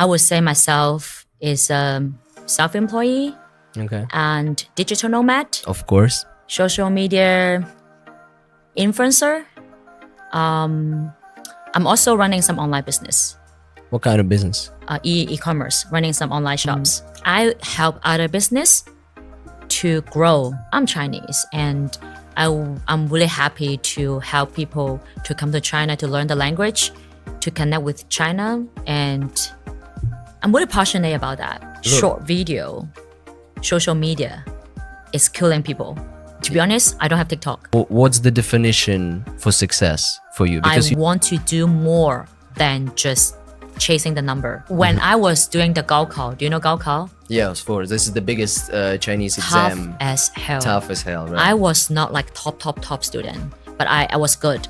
I would say myself is a self-employee Okay. and digital nomad, Of course. social media influencer. I'm also running some online business, What kind of business? e-commerce, running some online shops. I help other business to grow. I'm Chinese and I'm really happy to help people to come to China to learn the language, to connect with China, and I'm really passionate about that. Short video, social media is killing people. To be honest, I don't have TikTok. What's the definition for success for you? I Because want to do more than just chasing the number. When I was doing the Gaokao, do you know Gaokao? yeah, of course. This is the biggest Chinese Tough exam. as hell. Tough as hell, right? I was not like top student, but I was good.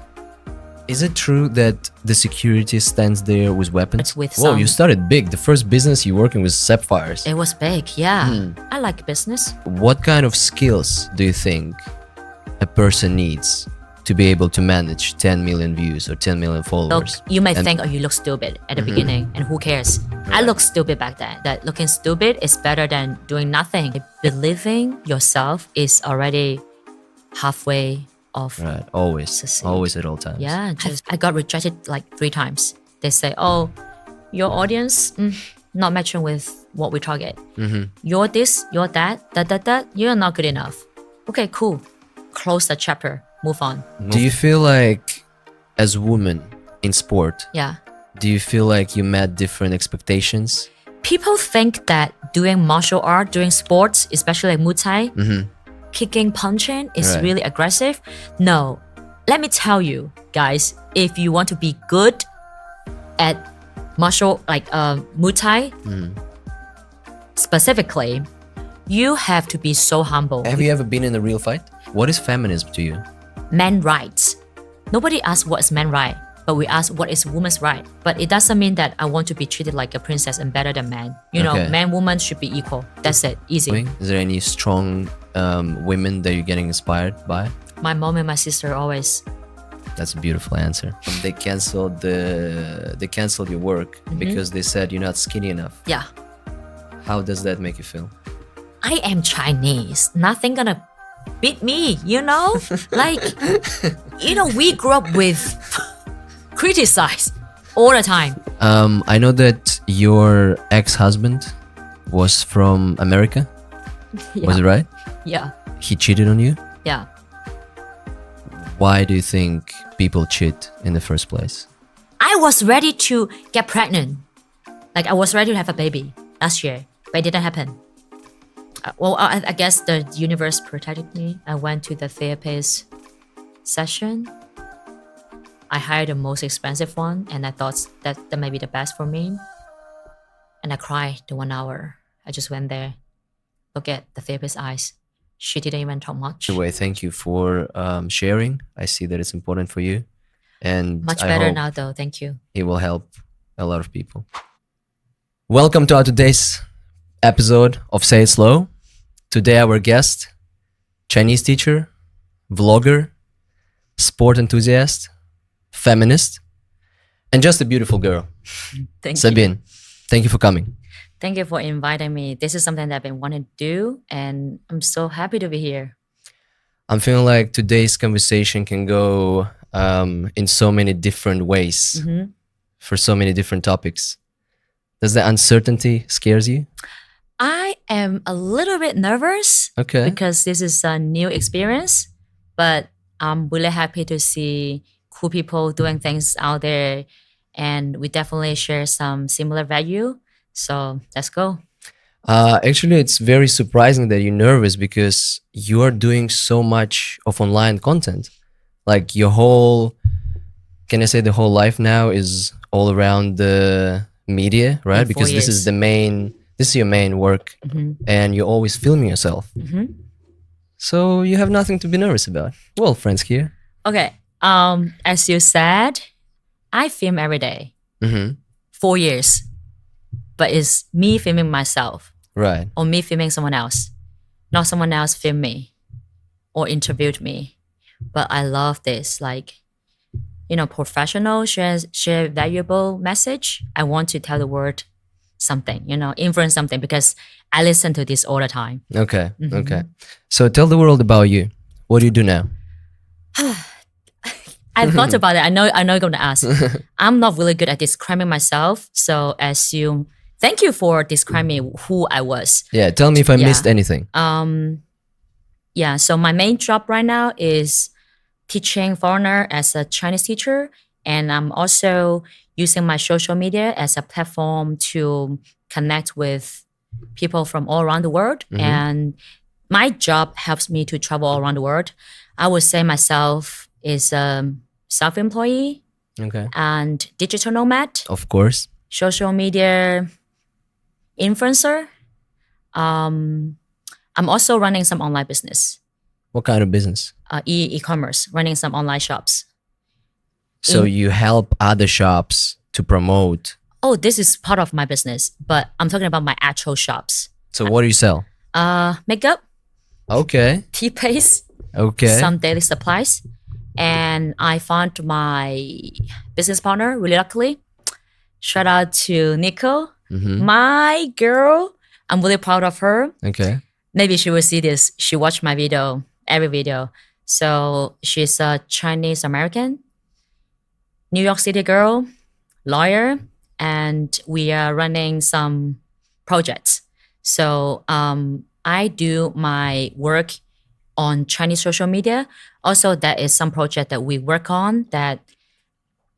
Is it true that the security stands there with weapons? It's with Whoa, some- you started big. The first business you working with sapphires. It was big, yeah. I like business. What kind of skills do you think a person needs to be able to manage 10 million views or 10 million Look, followers? you might think, oh, you look stupid at the beginning, and who cares? I looked stupid back then. That looking stupid is better than doing nothing. Believing yourself is already halfway of Right, always. Succeed. Always at all times. Yeah, I got rejected like 3 times. They say, oh, your audience not matching with what we target. You're this, you're that, you're not good enough. Okay, cool. Close the chapter, move on. Do you feel like, as a woman in sport, Yeah. do you feel like you met different expectations? People think that doing martial art, doing sports, especially like Muay Thai, kicking, punching is Right. really aggressive. No, let me tell you guys, if you want to be good at martial, like Muay Thai, specifically, you have to be so humble. Have you ever been in a real fight? What is feminism to you? Man rights. Nobody asks what is man right, but we ask what is woman's right. But it doesn't mean that I want to be treated like a princess and better than man. You know, Okay. man, woman should be equal. That's it, easy. Is there any strong women that you're getting inspired by? My mom and my sister always. That's a beautiful answer. They canceled your work because they said you're not skinny enough. Yeah. How does that make you feel? I am Chinese. Nothing gonna beat me, you know? Like, you know, we grew up with criticize all the time. I know that your ex-husband was from America. Yeah. Was it right? Yeah. He cheated on you? Yeah. Why do you think people cheat in the first place? I was ready to get pregnant. Like, I was ready to have a baby last year, but it didn't happen. Well, I guess the universe protected me. I went to the therapist session. I hired the most expensive one, and I thought that may be the best for me. And I cried the 1 hour. I just went there, look at the therapist's eyes. She didn't even talk much. Anyway, thank you for sharing. I see that it's important for you. And Much I better hope now, though. Thank you. it will help a lot of people. Welcome to our today's episode of Say It Slow. Today our guest, Chinese teacher, vlogger, sport enthusiast, feminist, and just a beautiful girl. Thank you. Sabine, thank you for coming. Thank you for inviting me. This is something that I've been wanting to do, and I'm so happy to be here. I'm feeling like today's conversation can go in so many different ways for so many different topics. Does the uncertainty scares you? I am a little bit nervous Okay. because this is a new experience, but I'm really happy to see cool people doing things out there, and we definitely share some similar value. So let's go. Actually, it's very surprising that you're nervous because you are doing so much of online content. Like your whole, can I say the whole life now is all around the media, right? In 4 Because this is years. this is your main work and you're always filming yourself. So you have nothing to be nervous about. Well, friends here. Okay. As you said, I film every day. 4 years. But it's me filming myself Right. or me filming someone else. Not someone else film me or interviewed me. But I love this. Like, you know, professional share valuable message. I want to tell the world something, influence something, because I listen to this all the time. Okay. Okay. So tell the world about you. What do you do now? I thought about it. I know you're going to ask. I'm not really good at describing myself. So thank you for describing who I was. Yeah. Tell me if I missed anything. Yeah. So my main job right now is teaching foreigner as a Chinese teacher. And I'm also using my social media as a platform to connect with people from all around the world. And my job helps me to travel all around the world. I would say myself is a self-employee Okay. and digital nomad, Of course. social media influencer. I'm also running some online business, What kind of business? e-commerce, running some online shops. So you help other shops to promote. Oh, this is part of my business, but I'm talking about my actual shops. So what do you sell? Makeup, Okay. toothpaste, Okay. some daily supplies. And I found my business partner really luckily. Shout out to Nico, my girl. I'm really proud of her. Okay. Maybe she will see this. She watched my video, every video. So she's a Chinese American, New York City girl, lawyer, and we are running some projects. So I do my work on Chinese social media. Also, that is some project that we work on that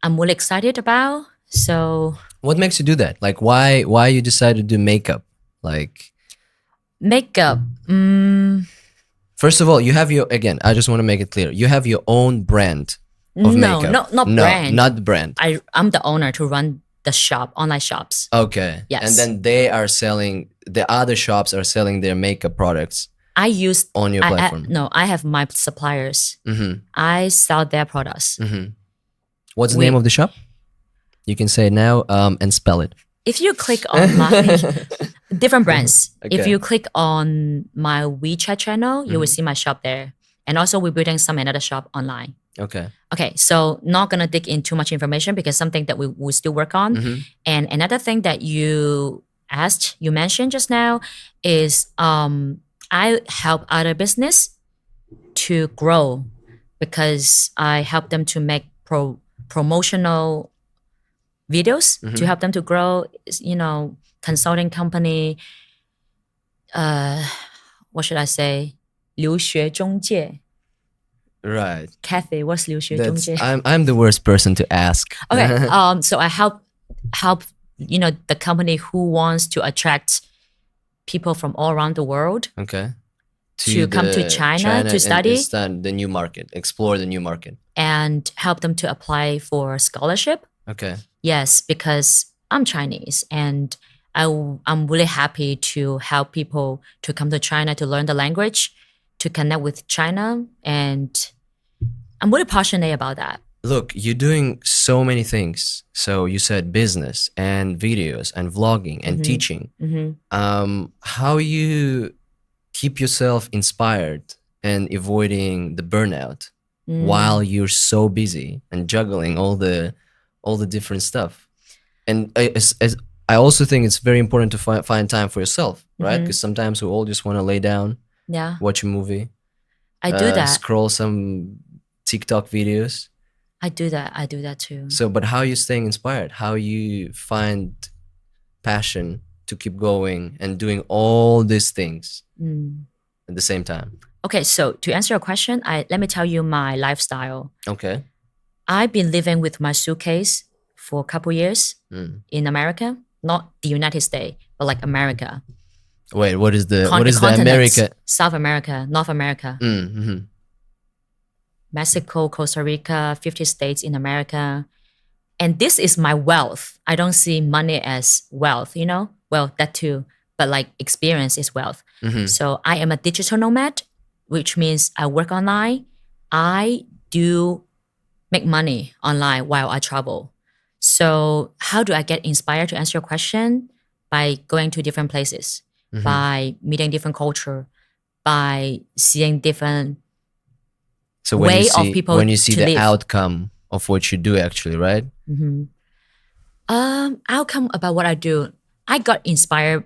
I'm really excited about. So What makes you do that? Like why you decided to do makeup? Like makeup. first of all, you have again, I just want to make it clear. You have your own brand of makeup. Not brand. Not the brand. I'm the owner to run the shop, online shops. Okay. Yes. And then the other shops are selling their makeup products on your platform. I have my suppliers. I sell their products. What's the name of the shop? You can say it now and spell it. If you click on my different brands, if Okay. you click on my WeChat channel, you will see my shop there. And also we're building another shop online. Okay. Okay, so not gonna dig in too much information because something that we will still work on. And another thing that you mentioned just now is I help other business to grow because I help them to make promotional videos to help them to grow. Consulting company. What should I say? 留学中介. Right. Kathy, what's 留学中介? I'm the worst person to ask. Okay. So I help the company who wants to attract people from all around the world. Okay. To come to China to study. And start the new market, explore the new market. And help them to apply for scholarship. Okay. Yes, because I'm Chinese and I'm really happy to help people to come to China to learn the language, to connect with China. And I'm really passionate about that. Look, you're doing so many things. So you said business and videos and vlogging and teaching. How you keep yourself inspired and avoiding the burnout while you're so busy and juggling all the different stuff? And I also think it's very important to find time for yourself, right? Because sometimes we all just want to lay down, watch a movie. I do that. Scroll some TikTok videos. I do that too. So, but how are you staying inspired? How you find passion to keep going and doing all these things at the same time? Okay, so to answer your question, let me tell you my lifestyle. Okay. I've been living with my suitcase for a couple years in America, not the United States, but like America. Wait, what is the Continents. America? South America, North America. Mexico, Costa Rica, 50 states in America. And this is my wealth. I don't see money as wealth, Well, that too, but like experience is wealth. So I am a digital nomad, which means I work online. I do make money online while I travel. So how do I get inspired, to answer your question? By going to different places, by meeting different culture, by seeing different of people when you see to the live. outcome of what you do actually, right? Outcome about what I do. I got inspired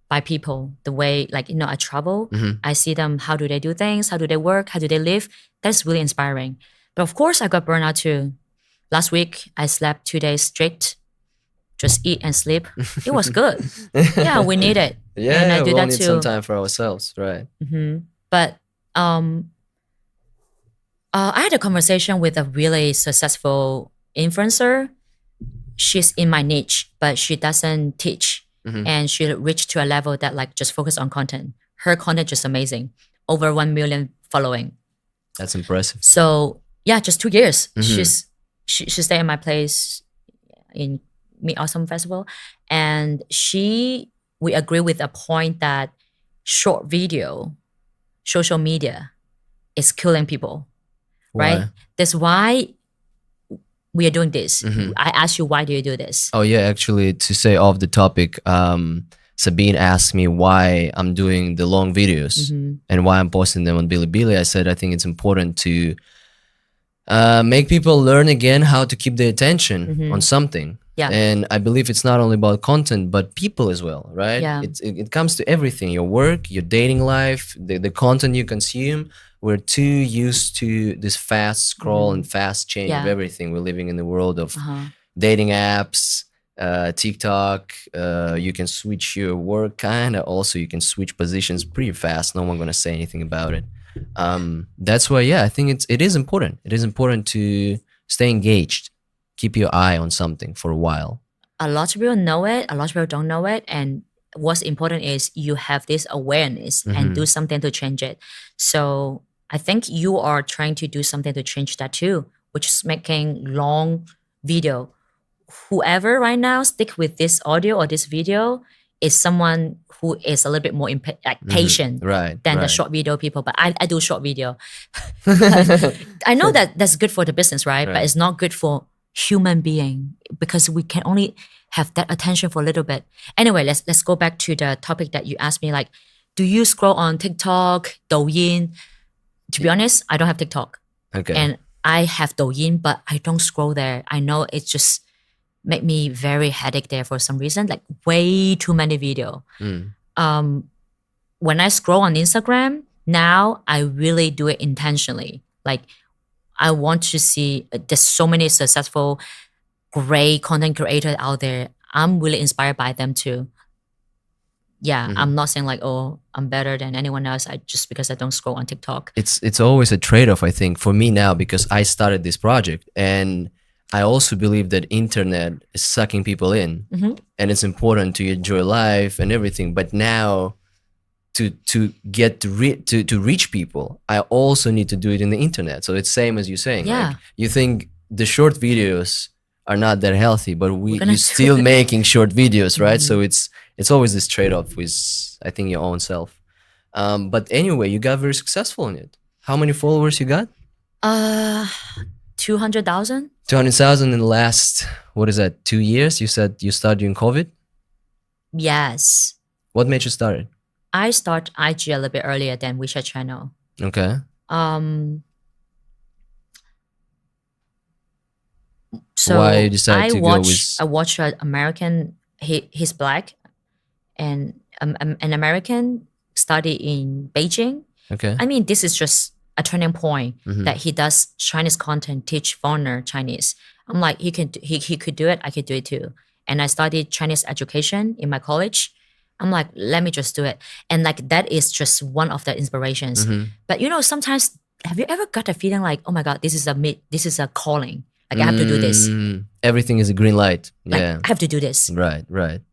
by people, the way, like, I travel, I see them, how do they do things, how do they work, how do they live. That's really inspiring. But of course, I got burnout too. Last week, I slept 2 days straight, just eat and sleep. It was good. Yeah, we need it. Yeah, and I do we all that need too. some time for ourselves, right? But I had a conversation with a really successful influencer. She's in my niche, but she doesn't teach. And she reached to a level that like just focus on content. Her content just amazing. Over 1 million following. That's impressive. So yeah, just 2 years. She stayed in my place in Mid Autumn Festival. And we agree with a point that short video, social media is killing people. Right? Why? That's why we are doing this. I asked you, why do you do this? Oh yeah, actually, to say off the topic, Sabine asked me why I'm doing the long videos and why I'm posting them on Bilibili. I said I think it's important to make people learn again how to keep their attention on something. Yeah. And I believe it's not only about content, but people as well, right? Yeah. It comes to everything, your work, your dating life, the content you consume. We're too used to this fast scroll and fast change of everything. We're living in the world of dating apps, TikTok. You can switch your work kind of. Also, you can switch positions pretty fast. No one gonna say anything about it. That's why, I think it is important. It is important to stay engaged, keep your eye on something for a while. A lot of people know it. A lot of people don't know it. And what's important is you have this awareness and do something to change it. So I think you are trying to do something to change that too, which is making long video. Whoever right now stick with this audio or this video is someone who is a little bit more patient than the short video people. But I do short video. I know that that's good for the business, right? But it's not good for human being because we can only have that attention for a little bit. Anyway, let's go back to the topic that you asked me. Like, do you scroll on TikTok, Douyin? To be honest, I don't have TikTok. Okay. And I have Douyin, but I don't scroll there. I know it just make me very headache there for some reason, like way too many video. When I scroll on Instagram, now I really do it intentionally. Like I want to see, there's so many successful, great content creators out there. I'm really inspired by them too. Yeah, I'm not saying like, oh, I'm better than anyone else. Just because I don't scroll on TikTok. It's always a trade-off, I think, for me now, because I started this project and I also believe that internet is sucking people in and it's important to enjoy life and everything. But now to reach people, I also need to do it in the internet. So it's same as you're saying. Yeah. Like, you think the short videos are not that healthy, but you're still making short videos, right? So it's always this trade-off with, I think, your own self. But anyway, you got very successful in it. How many followers you got? 200,000. 200,000 in the last, what is that, 2 years? You said you started during COVID? Yes. What made you start it? I start IG a little bit earlier than WeChat channel. Okay. So why you decided to go with? I watch an American. He's black, and an American study in Beijing. Okay. I mean, this is just a turning point that he does Chinese content, teach foreigner Chinese. I'm like, he could do it. I could do it too. And I studied Chinese education in my college. I'm like, let me just do it. And like, that is just one of the inspirations. But sometimes, have you ever got a feeling like, oh my God, this is a calling. Like I have to do this. Everything is a green light. Like, Yeah. I have to do this. Right.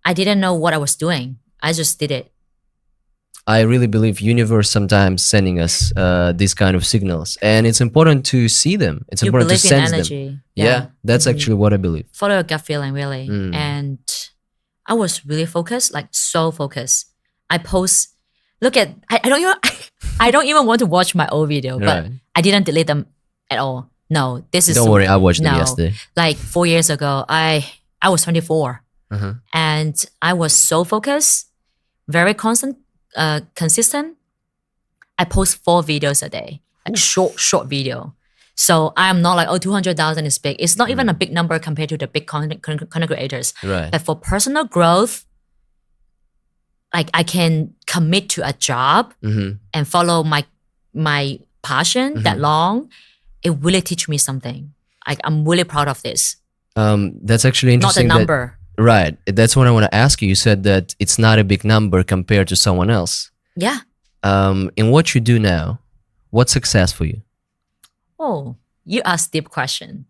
I didn't know what I was doing. I just did it. I really believe universe sometimes sending us these kind of signals, and it's important to see them. It's You important to believe in sense energy. them. Yeah, that's actually what I believe. Follow your gut feeling, really. And I was really focused, like so focused. I post. Look at. I don't even. I don't even want to watch my old video, but Right. I didn't delete them at all. No, this is. Don't worry, I watched them yesterday. Like 4 years ago, I was 24, and I was so focused, very consistent. I post 4 videos a day, like short video. So I'm not like, 200,000 is big. It's not even a big number compared to the big content creators. Right. But for personal growth, like I can commit to a job and follow my passion that long, it really teach me something. Like I'm really proud of this. That's actually Not the interesting. number. Right. That's what I want to ask you. You said that it's not a big number compared to someone else. Yeah. In what you do now, what's success for you? Oh, you ask deep question.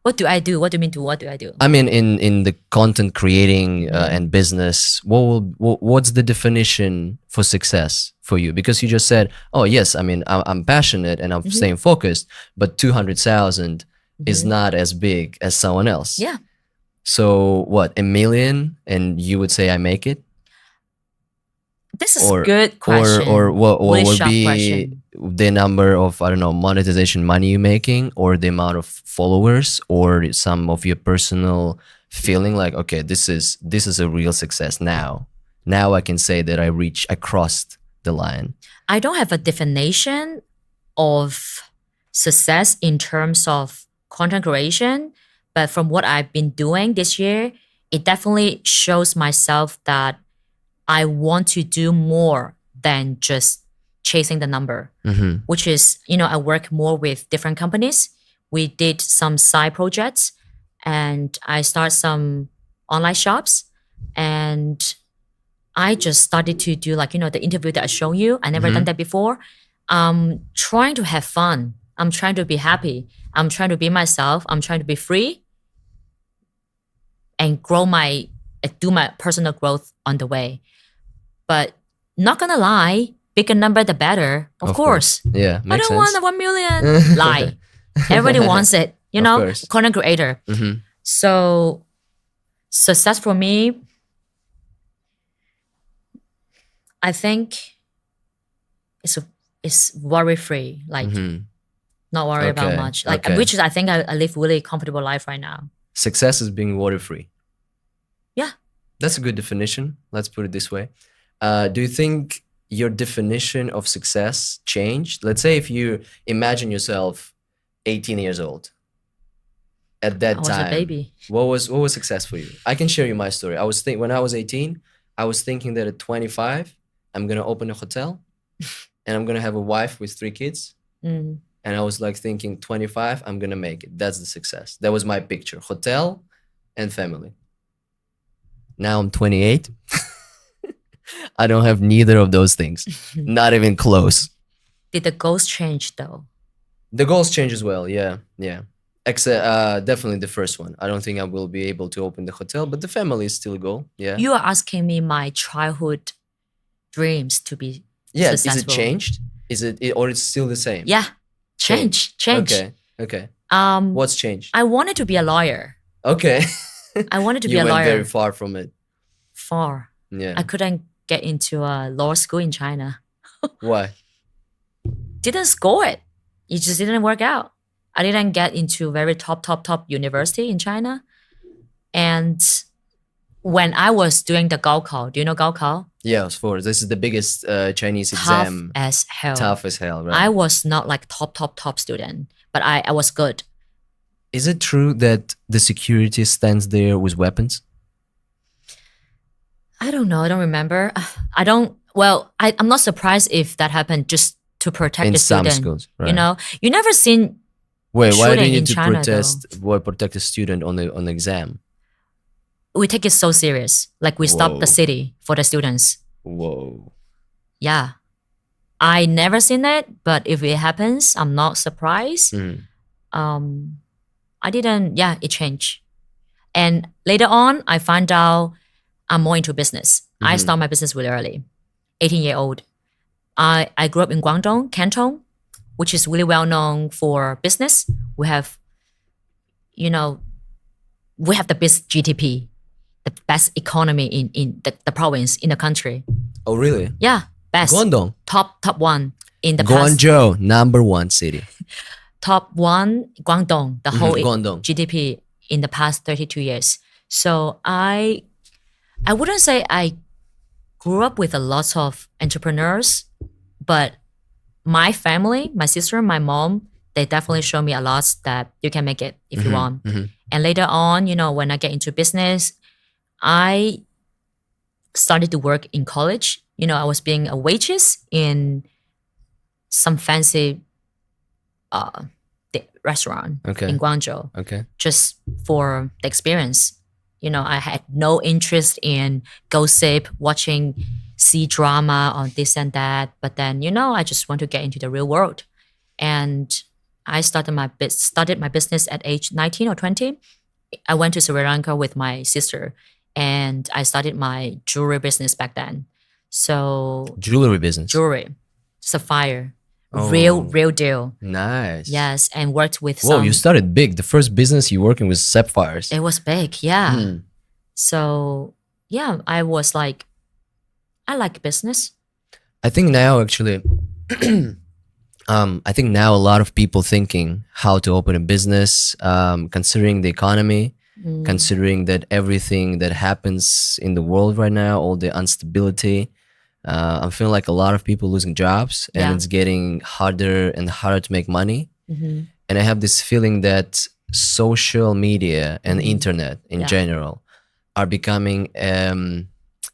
What do I do? What do you mean to what do I do? I mean, in the content creating and business, what's the definition for success for you? Because you just said, oh yes, I mean, I'm passionate and I'm staying focused, but 200,000 is not as big as someone else. Yeah. So what, 1 million, and you would say I make it? This is a good question. Or what Really would sharp be question. the number of, I don't know, monetization money you're making, or the amount of followers, or some of your personal feeling like, okay, this is a real success now. Now I can say that I crossed the line. I don't have a definition of success in terms of content creation, but from what I've been doing this year, it definitely shows myself that I want to do more than just chasing the number, which is, I work more with different companies. We did some side projects and I start some online shops, and I just started to do the interview that I showed you. I never done that before. I'm trying to have fun. I'm trying to be happy. I'm trying to be myself. I'm trying to be free and do my personal growth on the way. But not gonna lie, bigger number the better. Of course. Yeah, I makes don't sense. want a 1 million. Lie. Everybody wants it, course. content creator. So success for me, I think it's worry free. Not worry about much. Which is, I think I live really comfortable life right now. Success is being worry free. Yeah. That's a good definition. Let's put it this way. Do you think your definition of success changed? Let's say if you imagine yourself 18 years old. At that time, I was a baby. What was success for you? I can share you my story. When I was 18, I was thinking that at 25, I'm gonna open a hotel, and I'm gonna have a wife with 3 kids. And I was thinking 25, I'm gonna make it. That's the success. That was my picture: hotel and family. Now I'm 28. I don't have neither of those things. Not even close. Did the goals change though? The goals change as well. Yeah. Except definitely the first one. I don't think I will be able to open the hotel, but the family is still a goal. Yeah. You are asking me my childhood dreams to be successful. Is it changed? Is it or it's still the same? Yeah. Change. Okay. What's changed? I wanted to be a lawyer. Okay. I wanted to be a You lawyer. went very far from it. Far. Yeah. I couldn't get into a law school in China. Why? Didn't score it. It just didn't work out. I didn't get into very top university in China. And when I was doing the Gaokao, do you know Gaokao? Yeah, of course. This is the biggest Chinese exam. As hell. Tough as hell, right? I was not top student, but I was good. Is it true that the security stands there with weapons? I don't know. I don't remember. I'm not surprised if that happened just to protect the student. In some schools, right. You never seen. Wait, why do you need to China, protect a student on the exam? We take it so serious. We stop the city for the students. Whoa. Yeah. I never seen it, but if it happens, I'm not surprised. I didn't, it changed. And later on, I found out I'm more into business. I started my business really early, 18-year-old. I grew up in Guangdong, Canton, which is really well known for business. We have, the best GDP, the best economy in the province, in the country. Oh, really? Yeah, best. Guangdong. Top one in the Guangzhou, #1 city. Top one, Guangdong, the whole Guangdong. GDP in the past 32 years. So I wouldn't say I grew up with a lot of entrepreneurs, but my family, my sister, my mom, they definitely show me a lot that you can make it if you want. And later on, when I get into business, I started to work in college. You know, I was being a waitress in some fancy restaurant in Guangzhou. Okay. Just for the experience. You know, I had no interest in gossip, watching C-drama on this and that. But then, you know, I just want to get into the real world. And I started my business at age 19 or 20. I went to Sri Lanka with my sister and I started my jewelry business back then. So Jewelry business. Jewelry, sapphire, real deal. Nice. Yes, and worked with Whoa, you started big. The first business you working with sapphires. It was big, yeah. So yeah, I was like, I like business. I think now actually, I think now a lot of people thinking how to open a business, considering the economy, considering that everything that happens in the world right now, all the instability. I'm feeling like a lot of people losing jobs and it's getting harder and harder to make money. And I have this feeling that social media and internet in general are becoming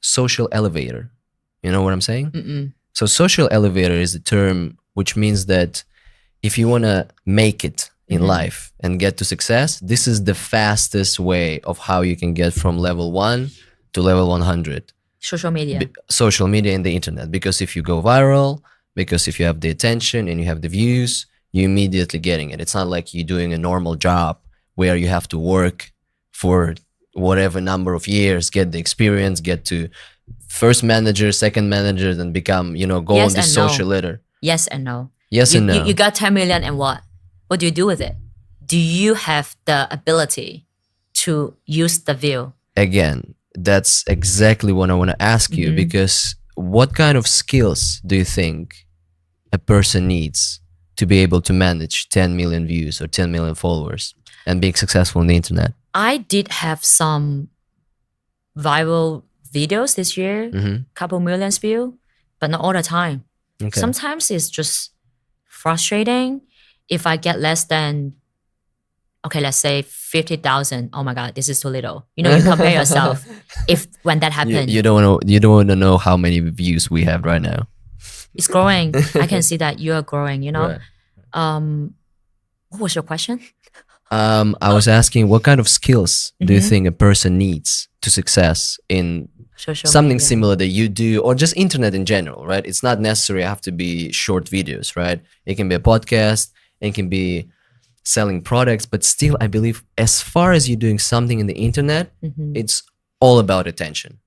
social elevator. You know what I'm saying? So social elevator is the term which means that if you want to make it in life and get to success, this is the fastest way of how you can get from level 1 to level 100. Social media. Social media and the internet. Because if you go viral, because if you have the attention and you have the views, you're immediately getting it. It's not like you're doing a normal job where you have to work for whatever number of years, get the experience, get to first manager, second manager, then become, you know, go on this social ladder. Yes and no. Yes and no. You got 10 million and what? What do you do with it? Do you have the ability to use the view? Again, that's exactly what I want to ask you, because what kind of skills do you think a person needs to be able to manage 10 million views or 10 million followers and being successful on the internet? I did have some viral videos this year, couple millions view, but not all the time. Okay. Sometimes it's just frustrating if I get less than, okay, let's say 50,000. Oh my God, this is too little. You know, you compare yourself. If when that happened, you don't want to know how many views we have right now. It's growing. I can see that you are growing. You know, Right. What was your question? I was asking, what kind of skills do you think a person needs to success in Social something media. similar that you do, or just internet in general, right? It's not necessarily have to be short videos, right? It can be a podcast, it can be selling products, but still, I believe as far as you're doing something in the internet, it's all about attention.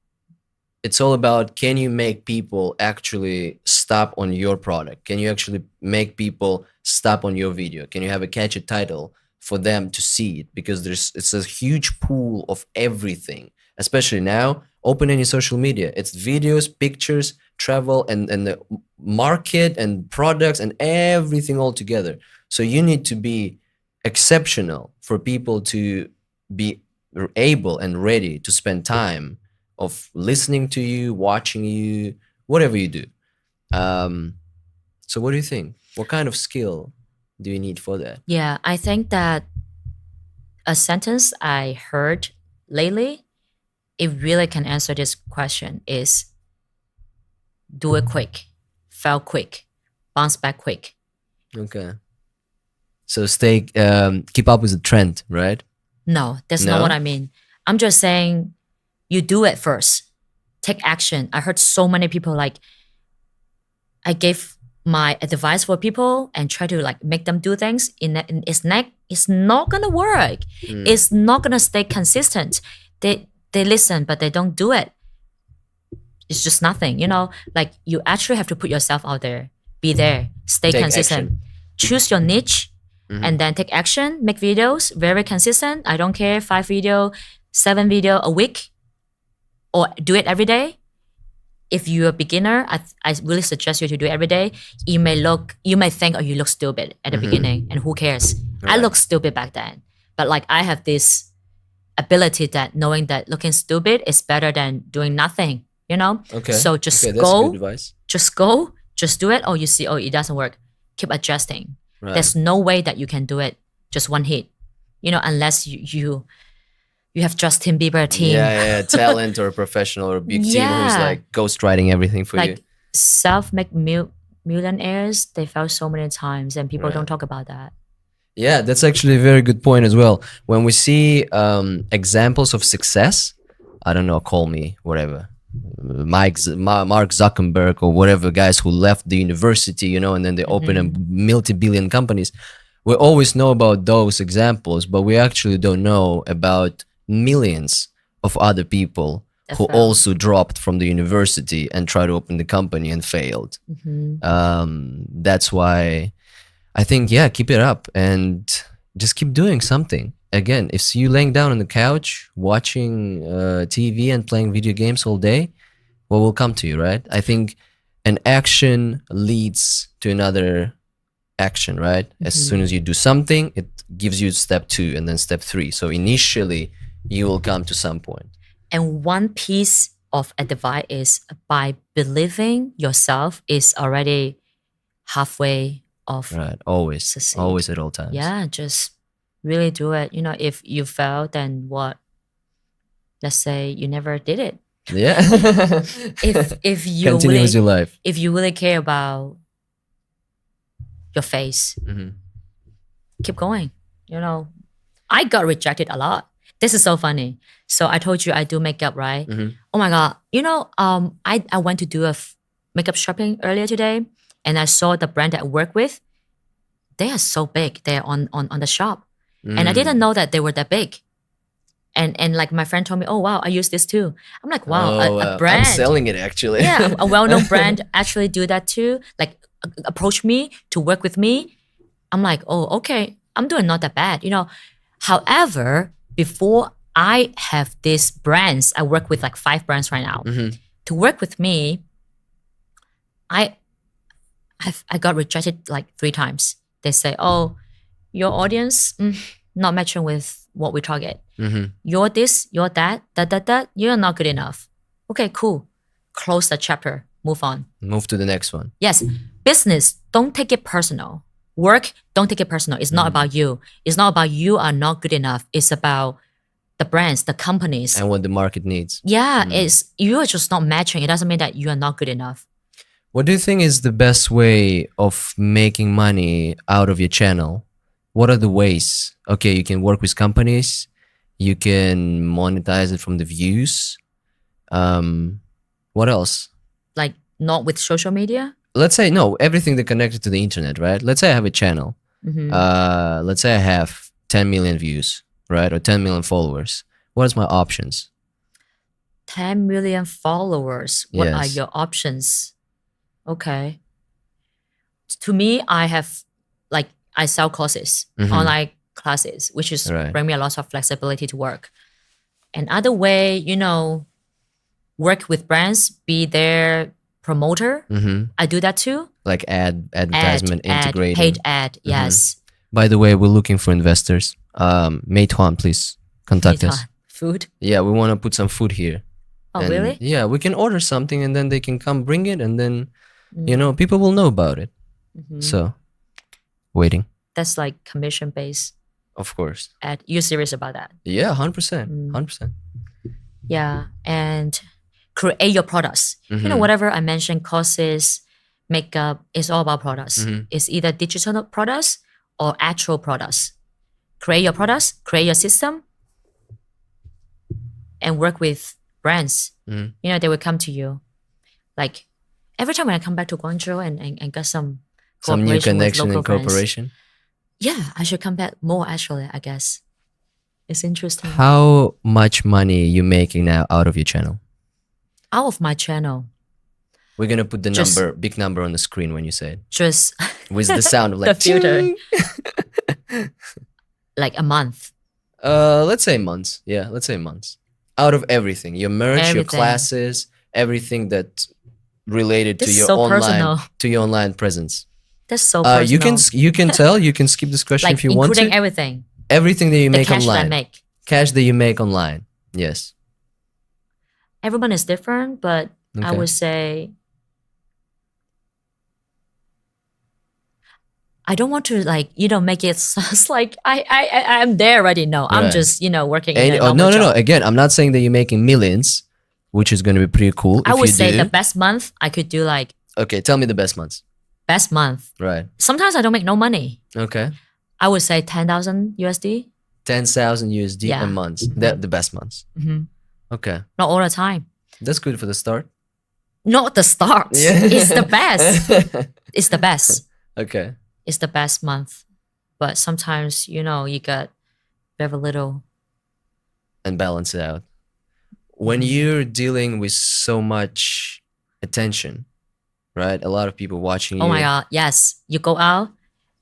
It's all about, can you make people actually stop on your product? Can you actually make people stop on your video? Can you have a catchy title for them to see it? Because it's a huge pool of everything, especially now. Open any social media, it's videos, pictures, travel, and the market and products and everything all together. So you need to be exceptional for people to be able and ready to spend time of listening to you, watching you, whatever you do. So what do you think? What kind of skill do you need for that? Yeah, I think that a sentence I heard lately, it really can answer this question is do it quick, fail quick, bounce back quick. Okay. So keep up with the trend, right? No, that's not what I mean. I'm just saying you do it first. Take action. I heard so many people like, I gave my advice for people and try to like make them do things it's not gonna work. It's not gonna stay consistent. They listen, but they don't do it. It's just nothing, you know? Like you actually have to put yourself out there, be there, stay consistent. Action. Choose your niche and then take action, make videos, very consistent. I don't care, 5 video, 7 video a week, or do it every day. If you're a beginner, I really suggest you to do it every day. You may think, oh, you look stupid at the beginning, and who cares? Right. I looked stupid back then. But like I have this ability that knowing that looking stupid is better than doing nothing, you know? Okay. So just that's go, good advice. just go, just do it. Oh, you see, oh, it doesn't work. Keep adjusting. Right. There's no way that you can do it just one hit, you know, unless you you have Justin Bieber team. Yeah, talent or a professional or a big team who's Yeah. like ghostwriting everything for you. Like self-made millionaires, they fail so many times, and people don't talk about that. Yeah, that's actually a very good point as well. When we see examples of success, I don't know, call me whatever, Mark Zuckerberg or whatever, guys who left the university, you know, and then they open a multi-billion companies. We always know about those examples, but we actually don't know about millions of other people who failed. also dropped from the university and tried to open the company and failed. That's why I think, yeah, keep it up and just keep doing something. Again, if you laying down on the couch watching TV and playing video games all day, what will come to you, right? I think an action leads to another action, right? As soon as you do something, it gives you step 2 and then step 3. So initially, you will come to some point. And one piece of advice is by believing yourself is already halfway of Right, always, succeed. always at all times. Yeah, just really do it. You know, if you fail, then what? Let's say you never did it. Yeah. If you continue really, with your life. if you really care about your face, keep going. You know, I got rejected a lot. This is so funny. So I told you I do makeup, right? Oh my god! You know, I went to do a makeup shopping earlier today, and I saw the brand that I work with. They are so big. They're on the shop, and I didn't know that they were that big. And like my friend told me, oh wow, I use this too. I'm like, wow, a brand. I'm selling it actually. Yeah, a well-known brand actually do that too. Like approach me to work with me. I'm like, oh okay, I'm doing not that bad, you know. However, before I have these brands, I work with like 5 brands right now. To work with me, I got rejected like 3 times. They say, oh, your audience not matching with what we target. You're this, you're that, you're not good enough. Okay, cool. Close the chapter, move on. Move to the next one. Yes, business, don't take it personal. Work, don't take it personal. It's not about you. It's not about you are not good enough. It's about the brands, the companies. And what the market needs. Yeah, it's you are just not matching. It doesn't mean that you are not good enough. What do you think is the best way of making money out of your channel? What are the ways? Okay, you can work with companies. You can monetize it from the views. What else? Like not with social media? Let's say, no, everything that connected to the internet, right? Let's say I have a channel. Let's say I have 10 million views, right? Or 10 million followers. What is my options? 10 million followers. What are Yes. your options? Okay. To me, I have like I sell courses, online classes, which is Right. bring me a lot of flexibility to work. Another way, you know, work with brands, be their promoter. I do that too. Like advertisement integrating. Paid ad, yes. By the way, we're looking for investors. Meituan, please contact us. Food. Yeah, we want to put some food here. Oh, And really? Yeah, we can order something and then they can come bring it and then, you know, people will know about it. So, waiting. That's like commission based Of course. ad. You serious about that? Yeah, 100%. 100%. Yeah, and create your products. You know, whatever I mentioned, courses, makeup, it's all about products. It's either digital products or actual products. Create your products, create your system, and work with brands. You know, they will come to you. Like every time when I come back to Guangzhou and get some Some new cooperation with connection local and brands, cooperation. yeah, I should come back more actually, I guess. It's interesting. How much money you making now out of your channel? Out of my channel, We're going to put the Just- number, big number on the screen when you say it. just With the sound of the like, filter, "Ting." like a month. Let's say months. Yeah, let's say months. Out of everything, your merch, your Everything. classes, everything that related This to is your so online personal. to your online presence. That's so personal. You can tell, you can skip this question like if you want including to. everything. Everything that you The make cash that I online. make. Cash that you make online. Yes. Everyone is different, but I Okay. would say I don't want to like, make it like I'm there already. No, I'm Right. just, working in And, a normal no. job. Again, I'm not saying that you're making millions, which is going to be pretty cool. I if would you say do. the best month I could do like Okay, tell me the best months. best month. Right. Sometimes I don't make no money. Okay. I would say 10,000 USD. 10,000 USD Yeah. a month. The best months. Mhm. Okay. Not all the time. That's good for the start. Not the start. Yeah. It's the best. It's the best. Okay. It's the best month. But sometimes, you get very little. And balance it out. When you're dealing with so much attention, right? A lot of people watching you. Oh my God. Yes. You go out.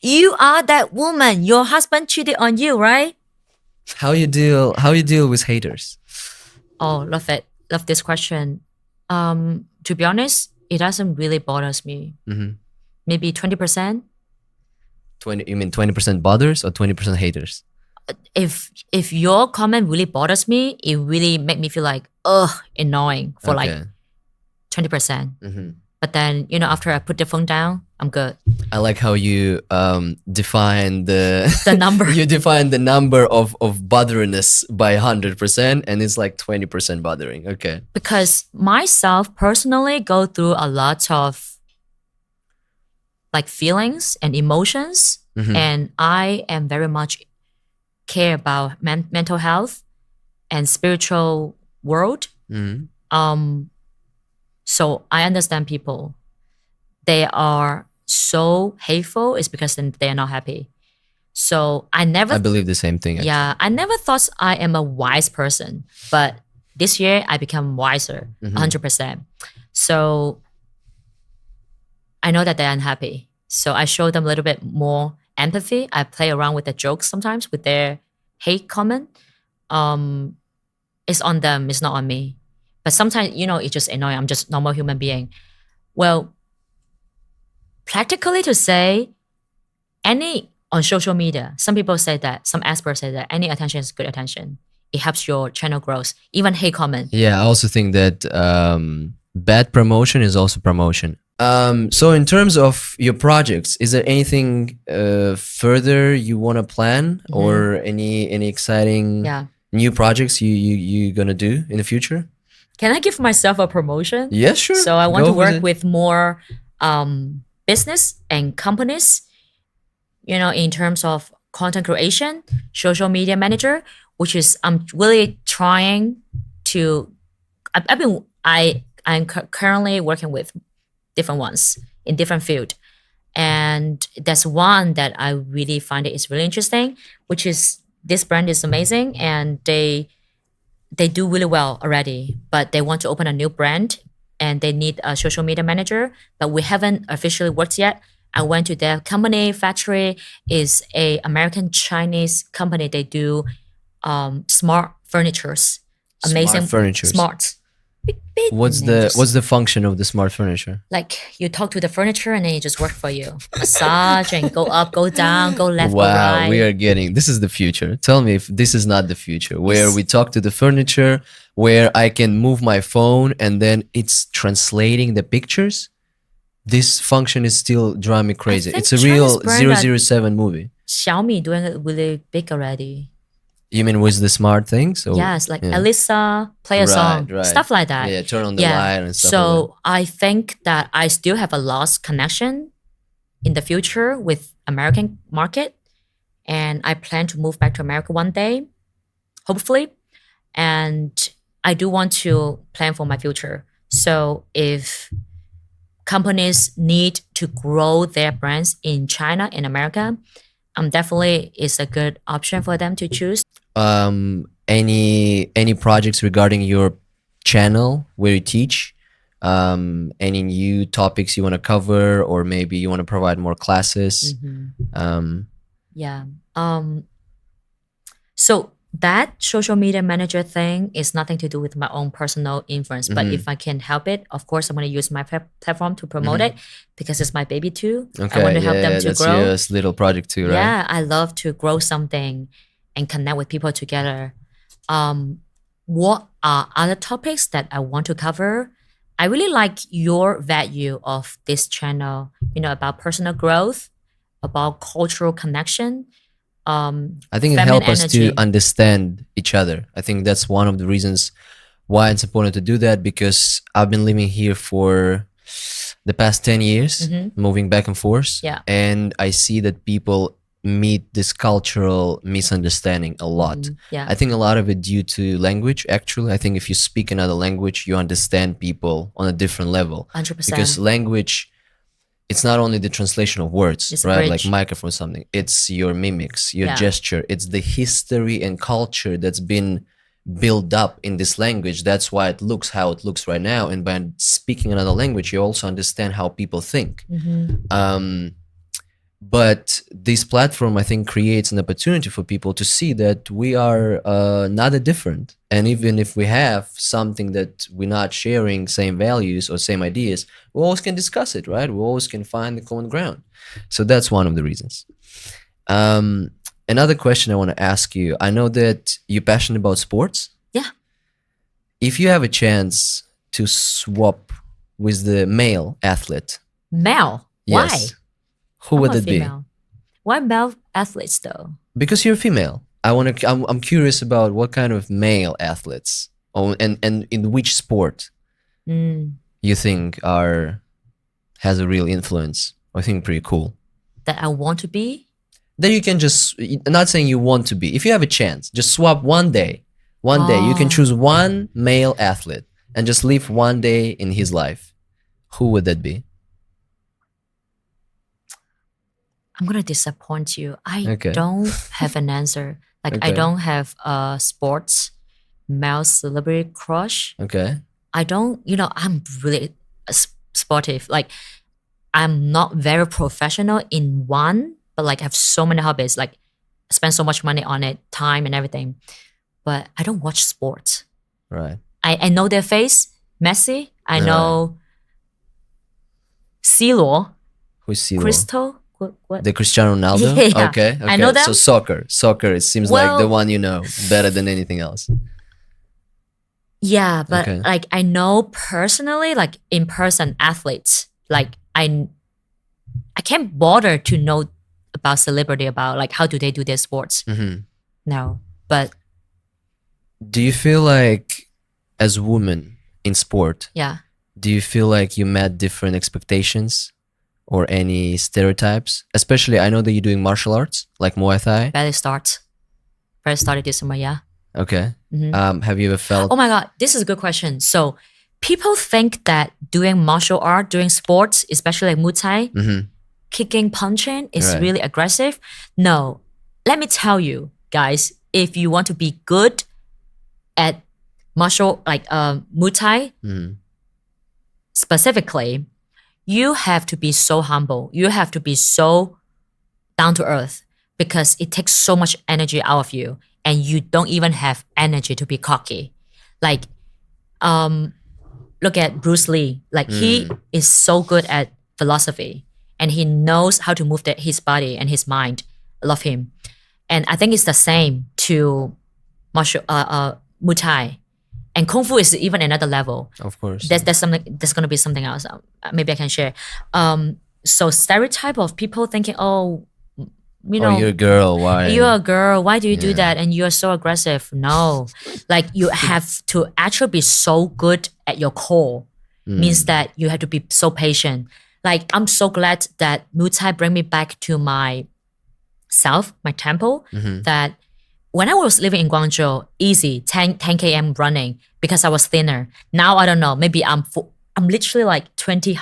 You are that woman. Your husband cheated on you, right? How you deal with haters? Oh, love it. Love this question. To be honest, it doesn't really bother me. Mm-hmm. Maybe 20%. 20, you mean 20% bothers or 20% haters? If your comment really bothers me, it really make me feel like annoying for like Okay. 20%. Mm-hmm. But then, after I put the phone down, I'm good. I like how you define the number. You define the number of botheriness by 100%, and it's like 20% bothering. Okay. Because myself personally go through a lot of like feelings and emotions, Mhm. and I am very much care about mental health and spiritual world. Mhm. So I understand people. They are so hateful is because they are not happy. So I never I believe the same thing. Actually. Yeah, I never thought I am a wise person, but this year I become wiser, 100%. So I know that they're unhappy. So I show them a little bit more empathy. I play around with the jokes sometimes with their hate comment. It's on them, it's not on me. But sometimes, it's just annoying. I'm just a normal human being. Well, practically to say, on social media, some people say that, some experts say that any attention is good attention. It helps your channel growth. Even hate comment. Yeah, I also think that bad promotion is also promotion. So in terms of your projects, is there anything further you want to plan, or any exciting new projects you gonna do in the future? Can I give myself a promotion? Yeah, sure. So I want Go to with work it. with more business and companies, in terms of content creation, social media manager, which is I'm really trying to. I'm currently working with different ones in different field, and there's one that I really find it is really interesting, which is this brand is amazing and they do really well already, but they want to open a new brand and they need a social media manager, but we haven't officially worked yet. I went to their company factory. Is a American Chinese company. They do smart furnitures, amazing Smart furnitures. smart. Big, What's and then the just- what's the function of the smart furniture? like you talk to the furniture and then it just work for you. Massage and go up, go down, go left, go Wow, right. we are getting this is the future. Tell me if this is not the future, where Yes. we talk to the furniture, where I can move my phone and then it's translating the pictures. This function is still driving me crazy. think It's a Chinese real brand 007 movie. Xiaomi doing it really big already. You mean with the smart things? So, Yes, like yeah. Alyssa, play a Right, song, right. stuff like that. Yeah, turn on the light and stuff. So like I think that I still have a lost connection in the future with American market, and I plan to move back to America one day, hopefully. And I do want to plan for my future. So if companies need to grow their brands in China and America, definitely is a good option for them to choose. any projects regarding your channel where you teach? Any new topics you want to cover, or maybe you want to provide more classes? Yeah. So that social media manager thing is nothing to do with my own personal influence. But if I can help it, of course, I'm going to use my platform to promote it because it's my baby too. Okay, I want to help them to that's grow. your little project too, right? Yeah, I love to grow something and connect with people together. What are other topics that I want to cover? I really like your value of this channel, about personal growth, about cultural connection. I think it feminine helps us energy. to understand each other. I think that's one of the reasons why it's important to do that, because I've been living here for the past 10 years, moving back and forth. Yeah. And I see that people meet this cultural misunderstanding a lot. Yeah. I think a lot of it due to language, actually. I think if you speak another language, you understand people on a different level. 100%. Because language, it's not only the translation of words, It's a right? bridge. Like microphone, something. It's your mimics, your Yeah. gesture. It's the history and culture that's been built up in this language. That's why it looks how it looks right now. And by speaking another language, you also understand how people think. But this platform, I think, creates an opportunity for people to see that we are not that different. And even if we have something that we're not sharing same values or same ideas, we always can discuss it, right? We always can find the common ground. So that's one of the reasons. Another question I want to ask you. I know that you're passionate about sports. Yeah. If you have a chance to swap with the male athlete, Male. yes, Why? who would I'm a it be? female. Why male athletes though? Because you're female. I'm curious about what kind of male athletes, and in which sport you think has a real influence. I think pretty cool. That I want to be? Then you can just, not saying you want to be, if you have a chance, just swap one day you can choose one male athlete and just live one day in his life. Who would that be? I'm gonna disappoint you. I Okay. don't have an answer. Like I Okay. don't have a sports male celebrity crush. Okay. I don't, I'm really sportive. Like I'm not very professional in one, but like I have so many hobbies. Like I spend so much money on it, time and everything. But I don't watch sports. Right. I know their face, Messi. I Right. know C-Law, Who's C-Law? Crystal. What? The Cristiano Ronaldo? Yeah. Okay. I know them. So soccer, it seems like the Well- one you know better than anything else. Yeah, but Okay. like I know personally, like in person athletes. Like I can't bother to know about celebrity, about like how do they do their sports. No, but Do you feel like, as a woman in sport, yeah, do you feel like you met different expectations or any stereotypes? Especially, I know that you're doing martial arts, like Muay Thai. barely started this summer. Yeah. Okay. Have you ever felt? Oh my God, this is a good question. So people think that doing martial art, doing sports, especially like Muay Thai, kicking, punching is Right. really aggressive. No, let me tell you guys, if you want to be good at martial, like Muay Thai specifically, you have to be so humble. You have to be so down to earth because it takes so much energy out of you and you don't even have energy to be cocky. Like, look at Bruce Lee. Like he is so good at philosophy and he knows how to move his body and his mind. I love him. And I think it's the same to Muay Thai. And Kung Fu is even another level. Of course. That's something. That's gonna be something else. Maybe I can share. So stereotype of people thinking, oh, Oh, you're a girl. Why? you're a girl. Why do you do Yeah. that? And you're so aggressive. No, like you have to actually be so good at your core. Means that you have to be so patient. Like I'm so glad that Muay Thai bring me back to my self, my temple. That when I was living in Guangzhou, easy 10 km running because I was thinner. Now I don't know. Maybe I'm literally like 20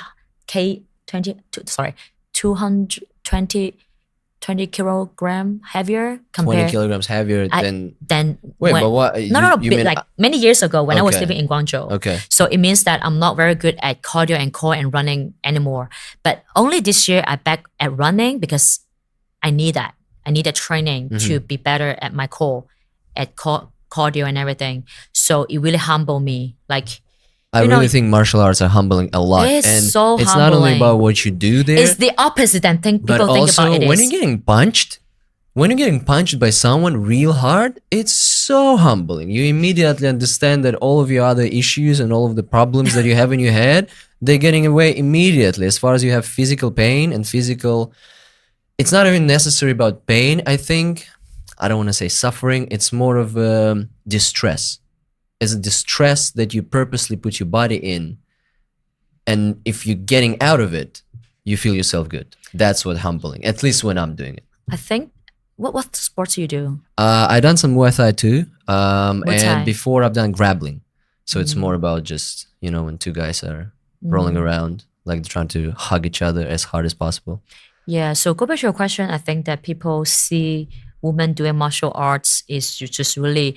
kilogram heavier 20 compared kilograms heavier than. than Wait, when- but what? no, you mean, like many years ago when I was Okay. living in Guangzhou. Okay. So it means that I'm not very good at cardio and core and running anymore. But only this year I back at running because I need that. I need that training to be better at my core, at cardio and everything. So it really humbled me. Like I you really know, think martial arts are humbling a lot. It's and so it's not only humbling. about what you do there, it's the opposite than but people think also about it when is. you're getting punched, by someone real hard, it's so humbling. You immediately understand that all of your other issues and all of the problems that you have in your head, they're getting away immediately. As far as you have physical pain and physical it's not even necessary about pain. I think I don't want to say suffering. It's more of distress. It's a distress that you purposely put your body in, and if you're getting out of it, you feel yourself good. That's what humbling. At least when I'm doing it. I think what sports do you do? I done some Muay Thai too, Muay Thai. and before I've done grappling. So it's more about just when two guys are rolling around, like trying to hug each other as hard as possible. Yeah, so go back to your question. I think that people see women doing martial arts is just really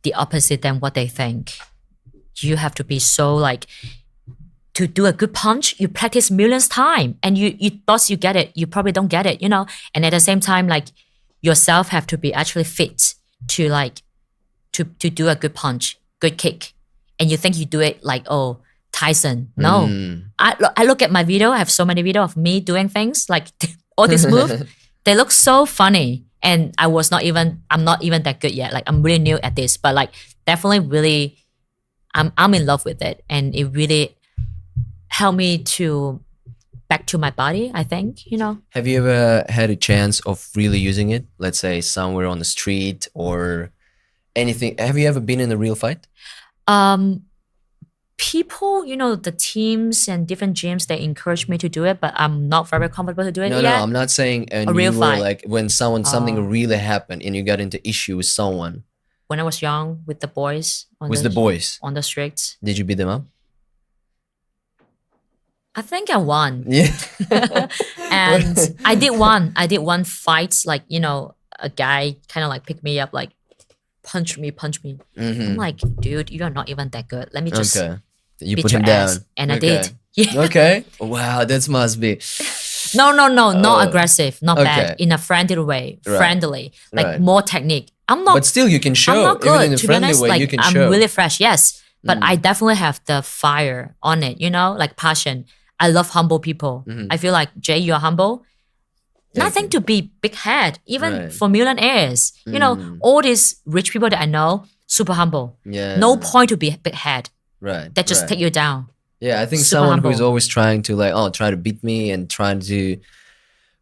the opposite than what they think. You have to be so like, to do a good punch, you practice millions time and you thought you get it, you probably don't get it, And at the same time, like yourself have to be actually fit to like to do a good punch, good kick. And you think you do it like, oh, Tyson. No. I look at my video, I have so many videos of me doing things like all these moves. They look so funny. And I'm not even that good yet. Like I'm really new at this, but like definitely really I'm in love with it. And it really helped me to back to my body, I think, Have you ever had a chance of really using it? Let's say somewhere on the street or anything. Have you ever been in a real fight? People, the teams and different gyms, they encourage me to do it, but I'm not very comfortable to do it No, yet. no, I'm not saying A real fight. Like when something really happened and you got into issue with someone. When I was young, with the boys on the streets. Did you beat them up? I think I won. Yeah. And I did one fight, like, a guy kind of like picked me up, like punch me. I'm like, dude, you are not even that good. Let me just You beat put your him down. ass. And I did. Yeah. Okay. Wow, that must be. No, not aggressive, not bad. In a friendly way, Right. like more technique. I'm not. But still, you can show. I'm not good. Even in a To be friendly honest, way, like you can I'm show. really fresh, yes. But I definitely have the fire on it, like passion. I love humble people. I feel like Jay, you're humble. Nothing to be big head, even for millionaires. All these rich people that I know, super humble. Yeah. No point to be big head. Right. That just take you down. Yeah, I think Super someone humble. who is always trying to try to beat me and trying to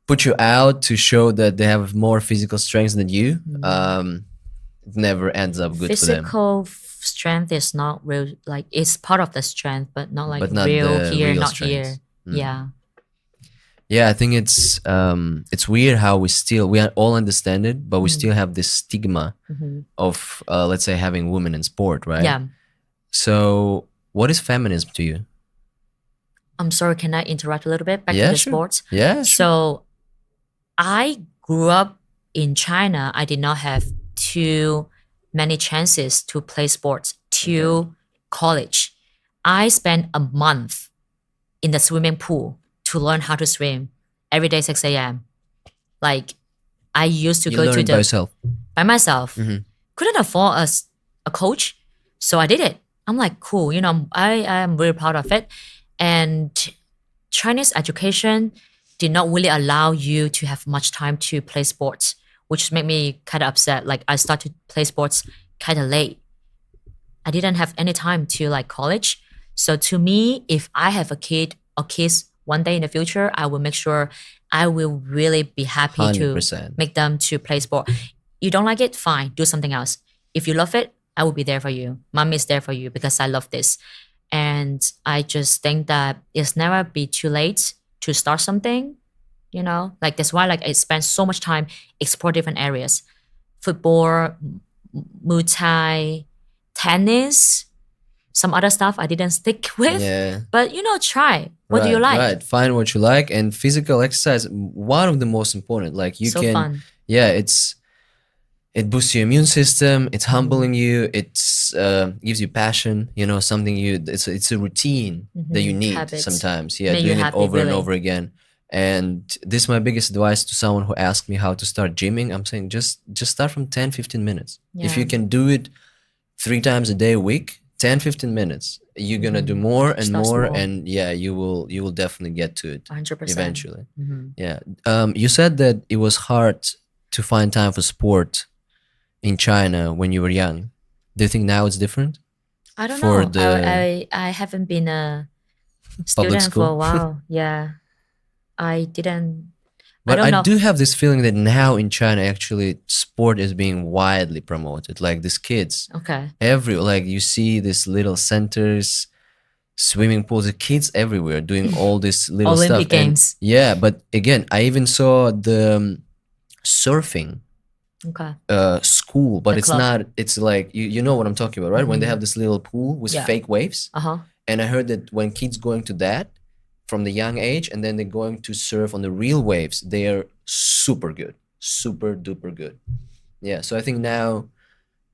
put you out to show that they have more physical strength than you, it never ends up good for them. Physical strength is not real, like it's part of the strength, but not like But not real the here, real not strength. here. Yeah. Yeah, I think it's weird how we all understand it, but we still have this stigma of let's say having women in sport, right? Yeah. So what is feminism to you? I'm sorry, can I interrupt a little bit? Back to the Sure. sports. Yeah, sure. So I grew up in China. I did not have too many chances to play sports till college. I spent a month in the swimming pool to learn how to swim every day 6 a.m. Like I used to You go learn to it by yourself. by myself. Couldn't afford a coach, so I did it. I'm like, cool, I am really proud of it. And Chinese education did not really allow you to have much time to play sports, which made me kind of upset. Like I started to play sports kind of late. I didn't have any time to like college. So to me, if I have a kid or kids one day in the future, I will make sure I will really be happy 100%. to make them to play sport. You don't like it? Fine, do something else. If you love it, I will be there for you. Mom is there for you because I love this. And I just think that it's never be too late to start something, like that's why like I spend so much time explore different areas, football, Muay Thai, tennis, some other stuff I didn't stick with. Yeah. But try. What do you like? Right. Find what you like, and physical exercise, one of the most important. Like you So can, fun. yeah, it boosts your immune system. It's humbling you. It's gives you passion. Something it's a routine that you need Habits. sometimes. Yeah, Make you doing it happy, over and really. over again. And this is my biggest advice to someone who asks me how to start gymming. I'm saying just start from 10-15 minutes. If Yeah. you can do it 3 times a day a week, 10-15 minutes, you're gonna do more and Start more, small. and yeah, you will definitely get to it 100%. eventually. Yeah. You said that it was hard to find time for sport in China when you were young. Do you think now it's different? I don't For know. the I haven't been a public student for a school? while. Yeah. I didn't. But don't know. do have this feeling that now in China, actually, sport is being widely promoted. Like these kids, Okay. like you see these little centers, swimming pools, the kids everywhere doing all this little Olympic stuff. And Games. yeah, but again, I even saw the surfing Okay. school, but The it's club. not. It's like you know what I'm talking about, right? When they have this little pool with Yeah. fake waves. Uh-huh. And I heard that when kids going to that from the young age, and then they're going to surf on the real waves, they are super good, super duper good. Yeah. So I think now,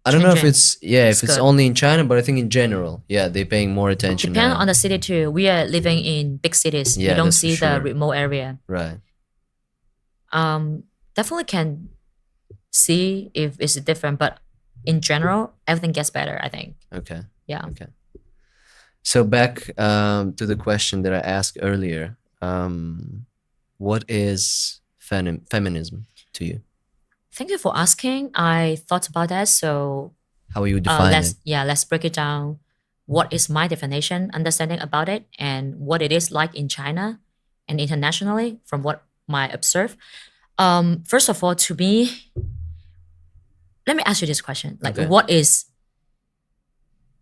I don't know if Changing. if It's it's good. only in China, but I think in general, yeah, they're paying more attention Depend now. on the city too. We are living in big cities. Yeah, We don't that's for see the sure. remote area. Right. Definitely can see if it's different, but in general, everything gets better, I think. Okay. Yeah. Okay. So back to the question that I asked earlier. What is feminism to you? Thank you for asking. I thought about that. So How you define it? let's break it down. What is my definition, understanding about it, and what it is like in China and internationally from what I observe. First of all, to me, let me ask you this question: like, Okay. what is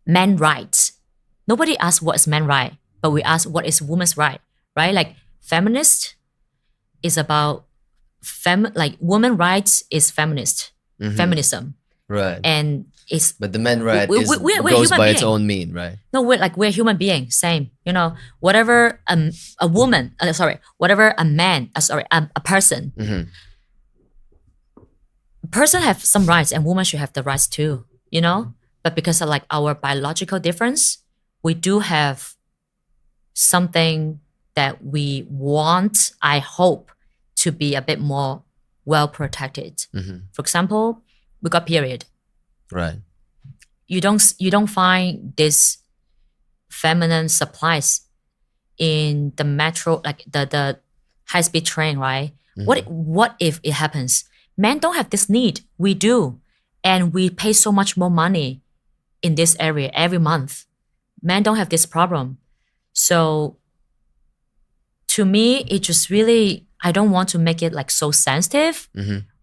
man rights? Nobody asks what is man right, but we ask what is woman's right, right? Like, feminist is about like women rights is feminism, Right. and it's But the man right we- is we're goes human by its being. own mean, right? no, we're human beings, same. Whatever a woman, whatever a man, a person, Mhm. person have some rights, and women should have the rights too. But because of like our biological difference, we do have something that we want, I hope, to be a bit more well protected. Mhm. For example, we got period. Right. You don't find this feminine supplies in the metro, like the high speed train, right? What if it happens? Men don't have this need. We do, and we pay so much more money in this area every month. Men don't have this problem. So to me, it just really, I don't want to make it like so sensitive.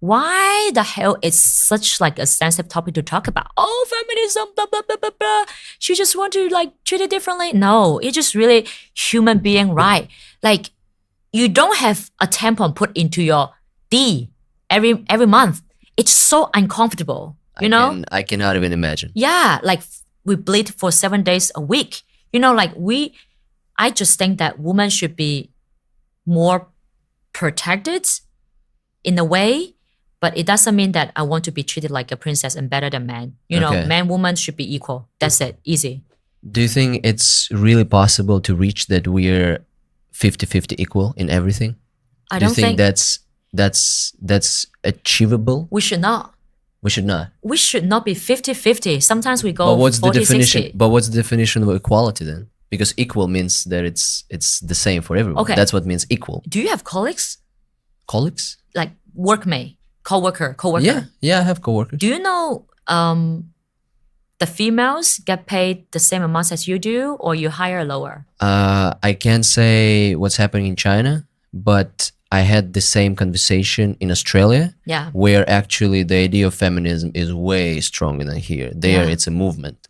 Why the hell is such like a sensitive topic to talk about? Oh, feminism, blah blah blah blah blah. She just want to like treat it differently. No, it's just really human being right. Like, you don't have a tampon put into your D every month. It's so uncomfortable. I cannot even imagine. Yeah, like we bleed for 7 days a week. I just think that women should be more protected in a way, but it doesn't mean that I want to be treated like a princess and better than men. Okay. Man, woman should be equal. That's it. Easy. Do you think it's really possible to reach that we're 50-50 equal in everything? I Do you don't think think that's achievable? we should not. We should not. We should not be 50-50. Sometimes we But go what's the 40, definition? 60. But what's the definition of equality then? Because equal means that it's the same for everyone. Okay. That's what means equal. Do you have colleagues? Colleagues? Like workmate, co-worker? Yeah, I have coworkers. Do you know the females get paid the same amount as you do, or you hire lower? I can't say what's happening in China, but I had the same conversation in Australia, Yeah. where actually the idea of feminism is way stronger than here. There, Yeah. it's a movement,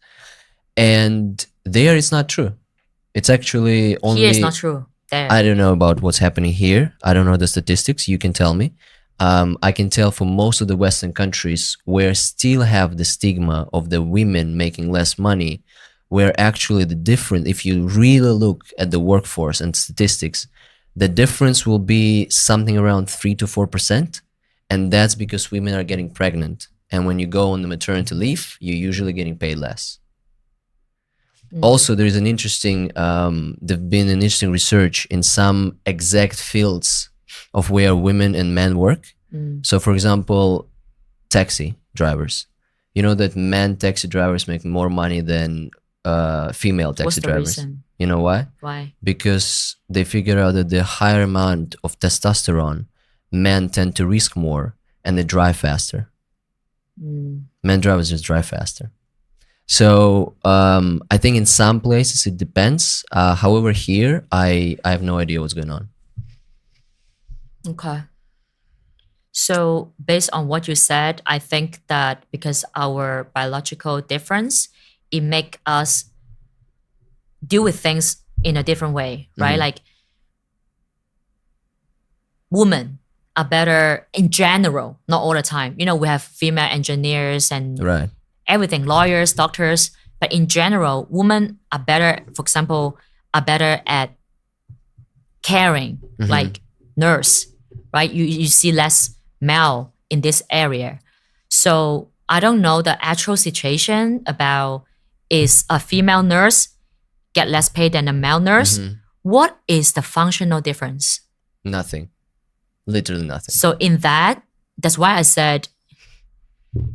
and there it's not true. It's actually only. Here it's not true. There. I don't know about what's happening here. I don't know the statistics. You can tell me. I can tell for most of the Western countries where still have the stigma of the women making less money, where actually the difference, if you really look at the workforce and statistics, the difference will be something around 3 to 4%. And that's because women are getting pregnant. And when you go on the maternity leave, you're usually getting paid less. Also, there is an interesting, there've been an interesting research in some exact fields of where women and men work. So, for example, taxi drivers. You know that men taxi drivers make more money than female taxi What's the drivers. reason? You know why? Why? Because they figure out that the higher amount of testosterone, men tend to risk more and they drive faster. Men drivers just drive faster. So I think in some places it depends. However, here I have no idea what's going on. Okay. So based on what you said, I think that because our biological difference, it make us deal with things in a different way, right? Like women are better in general, not all the time. You know, we have female engineers and Right. everything, lawyers, doctors, but in general, women are better, for example, are better at caring, like nurse, right? You see less male in this area. So I don't know the actual situation about is a female nurse get less paid than a male nurse. What is the functional difference? Nothing. Literally nothing. So in that, that's why I said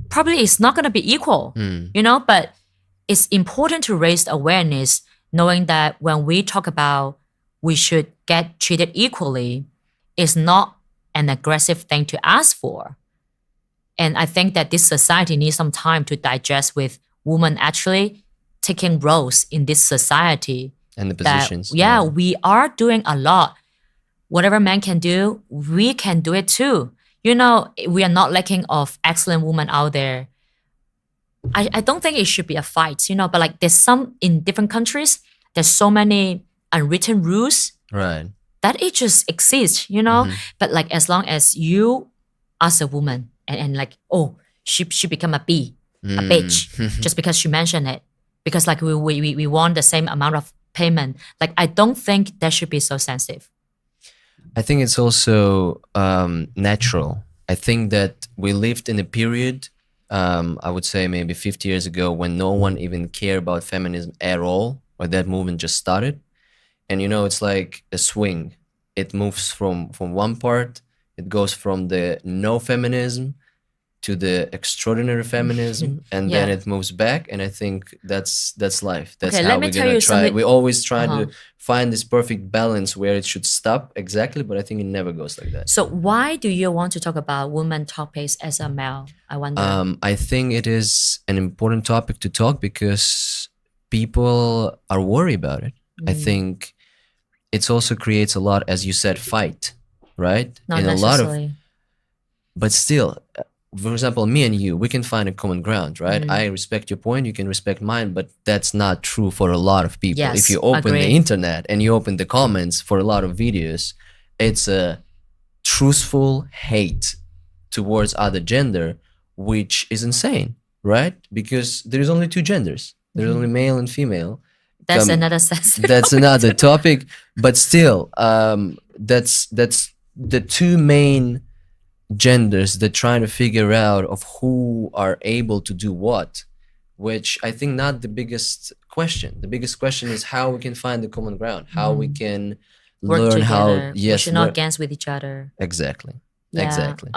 probably it's not going to be equal, you know, but it's important to raise awareness knowing that when we talk about we should get treated equally, it's not an aggressive thing to ask for. And I think that this society needs some time to digest with women actually taking roles in this society. And the That, positions. we are doing a lot. Whatever men can do, we can do it too. You know, we are not lacking of excellent women out there. I don't think it should be a fight, you know, but like there's some in different countries, there's so many unwritten rules Right. that it just exists, you know. But like as long as you as a woman and like, oh, she become a B, a bitch, just because she mentioned it. Because like we want the same amount of payment. Like I don't think that should be so sensitive. I think it's also natural. I think that we lived in a period, I would say maybe 50 years ago, when no one even cared about feminism at all, or that movement just started. And you know, it's like a swing. It moves from one part, it goes from the no feminism to the extraordinary feminism, and then Yeah. it moves back. And I think that's life. That's Okay, how let me we're tell gonna you try. something- We always try Uh-huh. to find this perfect balance where it should stop exactly, but I think it never goes like that. So why do you want to talk about women topics as a male? I wonder. I think it is an important topic to talk because people are worried about it. I think it also creates a lot, as you said, fight, right? Not In a lot of, necessarily. but still, for example, me and you, we can find a common ground, right? I respect your point, you can respect mine, but that's not true for a lot of people. Yes, If you open the agree. internet and you open the comments for a lot of videos, it's a truthful hate towards other gender, which is insane, right? Because there's only two genders. There's only male and female. That's another sensitive. That's another topic, but still, that's the two main genders that trying to figure out of who are able to do what, which I think not the biggest question. The biggest question is how we can find the common ground, how we can Work learn together. how. We Yes, should not against with each other. exactly, Yeah. exactly.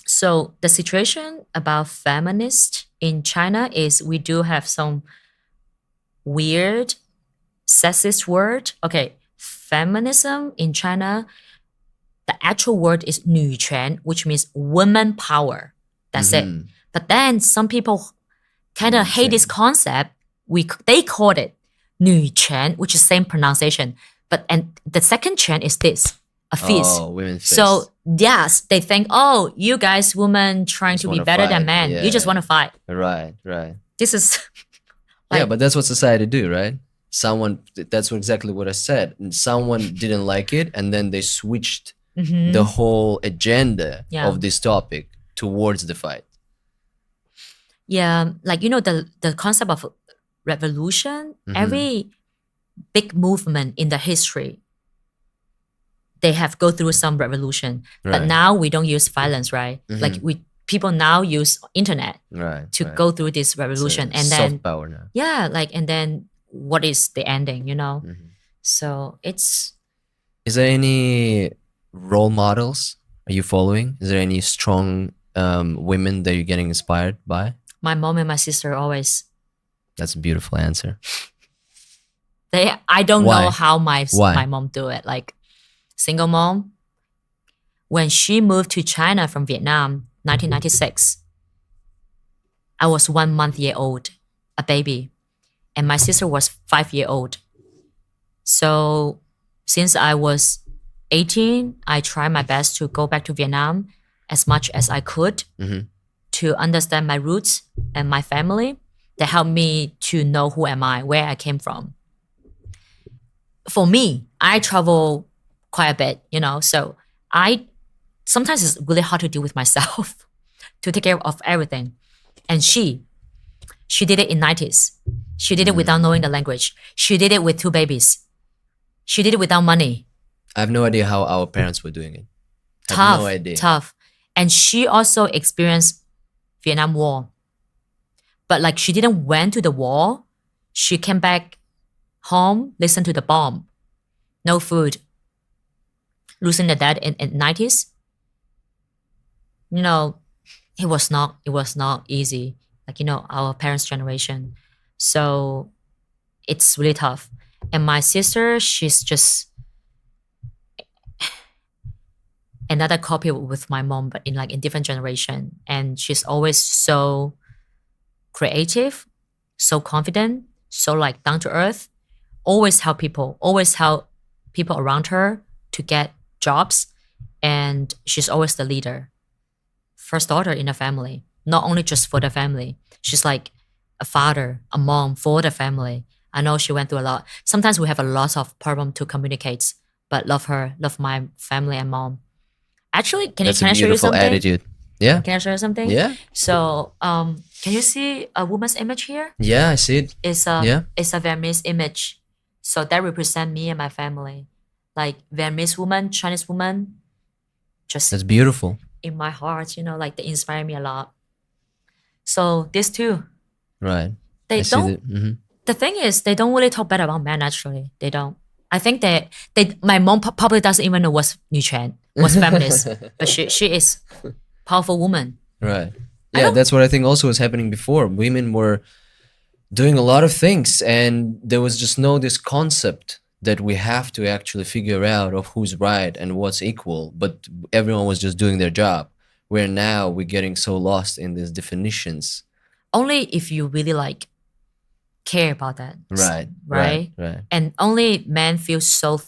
So the situation about feminist in China is we do have some weird sexist word. Okay, feminism in China, the actual word is 女权, which means woman power. That's it. But then some people kind of hate this concept. They called it 女权, which is same pronunciation. And the second 权 is this, a fist. Oh, women fist. So yes, they think, oh, you guys, women trying to be wanna better than fight, men. You just yeah. want to fight. right. This is Yeah, like- but that's what society do, right? That's exactly what I said. And someone didn't like it, and then they switched the whole agenda Yeah. of this topic towards the fight. yeah, like you know the concept of revolution. Every big movement in the history, they have go through some revolution. But Right. now we don't use violence, right? Like people now use internet Right. to right. go through this revolution, and soft then power now. yeah, like and then what is the ending? You know, so it's Is there any role models are you following? Is there any strong women that you're getting inspired by? my mom and my sister always. That's a beautiful answer. I don't Why? know how my Why? mom do it. Like single mom, when she moved to China from Vietnam, 1996, I was 1 month old, a baby, and my sister was 5 years old. So since I was 18, I tried my best to go back to Vietnam as much as I could to understand my roots and my family. That helped me to know who am I, where I came from. For me, I travel quite a bit, so I sometimes it's really hard to deal with myself to take care of everything. And she did it in 90s. She did it without knowing the language. She did it with 2 babies. She did it without money. I have no idea how our parents were doing it. I have Tough, no idea. tough. And she also experienced Vietnam War. But like she didn't went to the war. She came back home, listened to the bomb. No food. Losing the dad in 90s. It was not easy. Like, our parents' generation. So it's really tough. And my sister, she's just another copy with my mom, but in different generation. And she's always so creative, so confident, so like down to earth, always help people around her to get jobs. And she's always the leader. First daughter in the family, not only just for the family. She's like a father, a mom for the family. I know she went through a lot. Sometimes we have a lot of problem to communicate, but love her, love my family and mom. Actually, can I show you something? That's a beautiful attitude. Yeah. Can I show you something? Yeah. So, can you see a woman's image here? Yeah, I see it. It's a Vietnamese image. So that represents me and my family. Like Vietnamese woman, Chinese woman. That's beautiful. In my heart, like they inspire me a lot. So these two. Right. They don't. The thing is, they don't really talk bad about men. Actually, they don't. I think they my mom probably doesn't even know what's nutrient, what's feminist, but she is powerful woman. Right. Yeah, that's what I think also was happening before. Women were doing a lot of things, and there was just this concept that we have to actually figure out of who's right and what's equal, but everyone was just doing their job. Where now we're getting so lost in these definitions. Only if you really care about that. Right. And only men feel so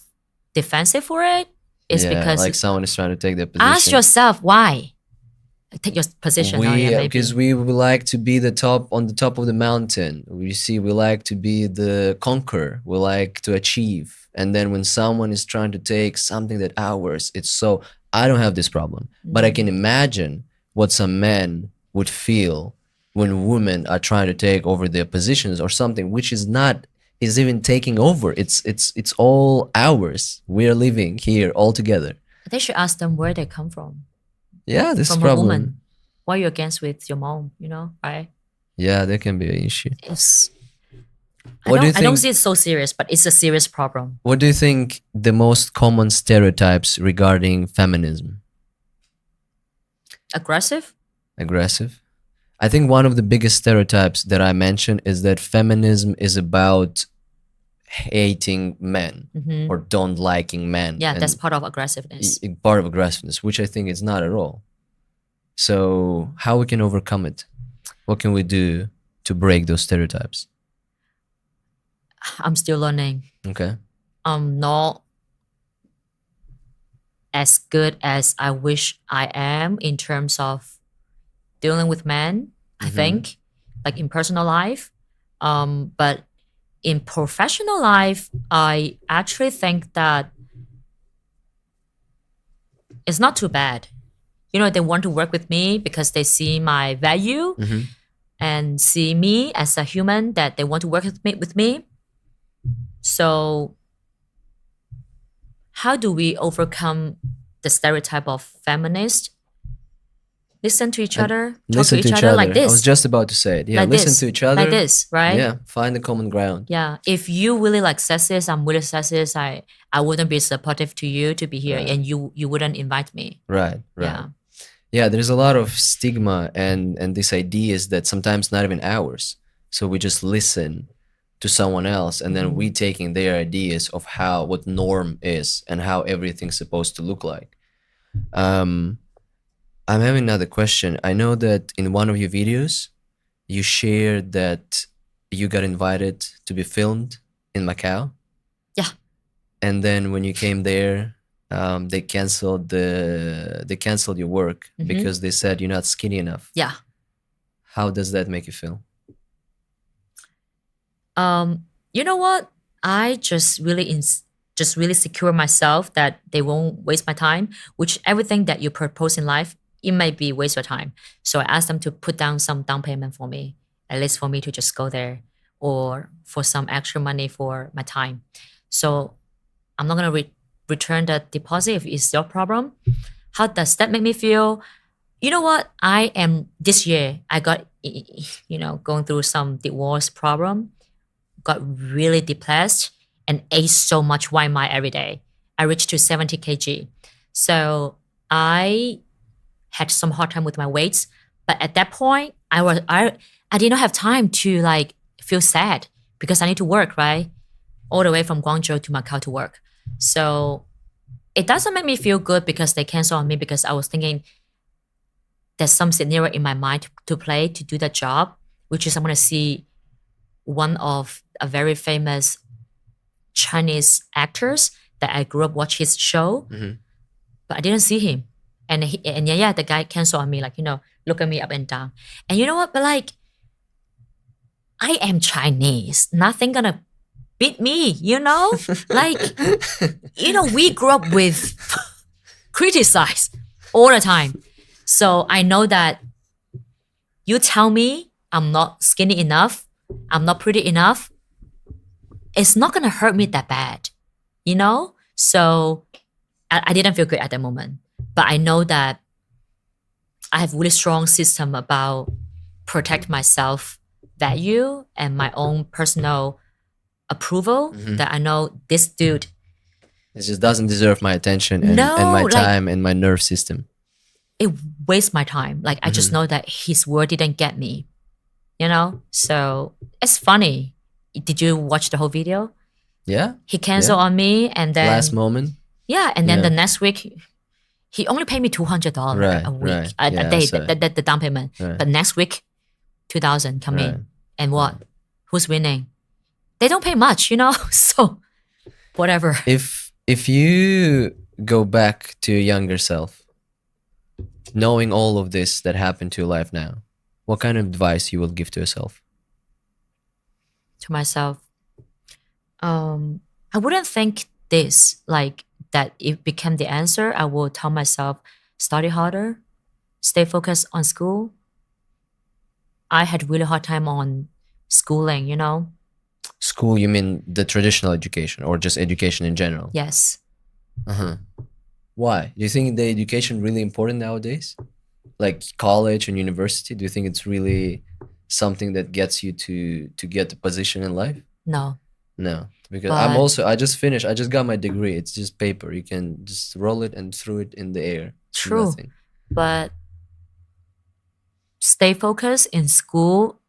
defensive for it is because like someone is trying to take their position. Ask yourself why. Take your position. Because we would like to be on the top of the mountain. We like to be the conqueror. We like to achieve. And then when someone is trying to take something that ours, it's so. I don't have this problem, but I can imagine what some men would feel when women are trying to take over their positions or something which is even taking over. It's all ours. We are living here all together. They should ask them where they come from. Yeah, this from is a problem. A woman. Why are you against with your mom? Right? Yeah, that can be an issue. I don't see it so serious, but it's a serious problem. What do you think the most common stereotypes regarding feminism? Aggressive? I think one of the biggest stereotypes that I mentioned is that feminism is about hating men or don't liking men. Yeah, that's part of aggressiveness. Which I think is not at all. So how we can overcome it? What can we do to break those stereotypes? I'm still learning. Okay. I'm not as good as I wish I am in terms of dealing with men, I think, like in personal life. But in professional life, I actually think that it's not too bad. They want to work with me because they see my value and see me as a human, that they want to work with me. So how do we overcome the stereotype of feminist? Listen to each other, talk to each other like this. I was just about to say it. Yeah, like listen this. to each other. Like this, right? Yeah, find the common ground. Yeah, if you really like sexist, I'm really sexist, I wouldn't be supportive to you to be here, and you wouldn't invite me. Right. Yeah, there's a lot of stigma and this ideas that sometimes not even ours. So we just listen to someone else, and then we taking their ideas of what norm is and how everything's supposed to look like. I'm having another question. I know that in one of your videos, you shared that you got invited to be filmed in Macau. Yeah. And then when you came there, they canceled your work because they said you're not skinny enough. Yeah. How does that make you feel? You know what? I just really secure myself that they won't waste my time. Which everything that you propose in life, it might be waste of time. So I asked them to put down some down payment for me, at least for me to just go there, or for some extra money for my time. So I'm not gonna return the deposit if it's your problem. How does that make me feel? You know what? I am this year. I got going through some divorce problem, got really depressed, and ate so much white mine every day. I reached to 70 kg. So I had some hard time with my weights. But at that point, I did not have time to like feel sad because I need to work, right? All the way from Guangzhou to Macau to work. So it doesn't make me feel good because they cancel on me because I was thinking there's some scenario in my mind to play to do that job, which is I'm gonna see one of a very famous Chinese actors that I grew up watch his show, but I didn't see him. And the guy canceled on me, like, look at me up and down. And you know what? But like, I am Chinese. Nothing gonna beat me, Like, we grew up with criticize all the time. So I know that you tell me I'm not skinny enough, I'm not pretty enough, it's not gonna hurt me that bad, So I didn't feel good at that moment. But I know that I have really strong system about protect myself value and my own personal approval that I know this dude. It just doesn't deserve my attention and my time and my nerve system. It wastes my time. Like I just know that his word didn't get me, So it's funny. Did you watch the whole video? Yeah. He canceled on me and then last moment. Yeah, and then the next week he only paid me $200 a week. A day, the down payment. Right. But next week, 2,000 come in. And what? Who's winning? They don't pay much, So whatever. If you go back to your younger self, knowing all of this that happened to your life now, what kind of advice you will give to yourself? To myself, I wouldn't think this like that it became the answer. I will tell myself, study harder, stay focused on school. I had really hard time on schooling, School, you mean the traditional education or just education in general? Yes. Why? Do you think the education really important nowadays? Like college and university? Do you think it's really something that gets you to get the position in life? No. No. Because I just got my degree. It's just paper. You can just roll it and throw it in the air. True. Nothing. But stay focused in school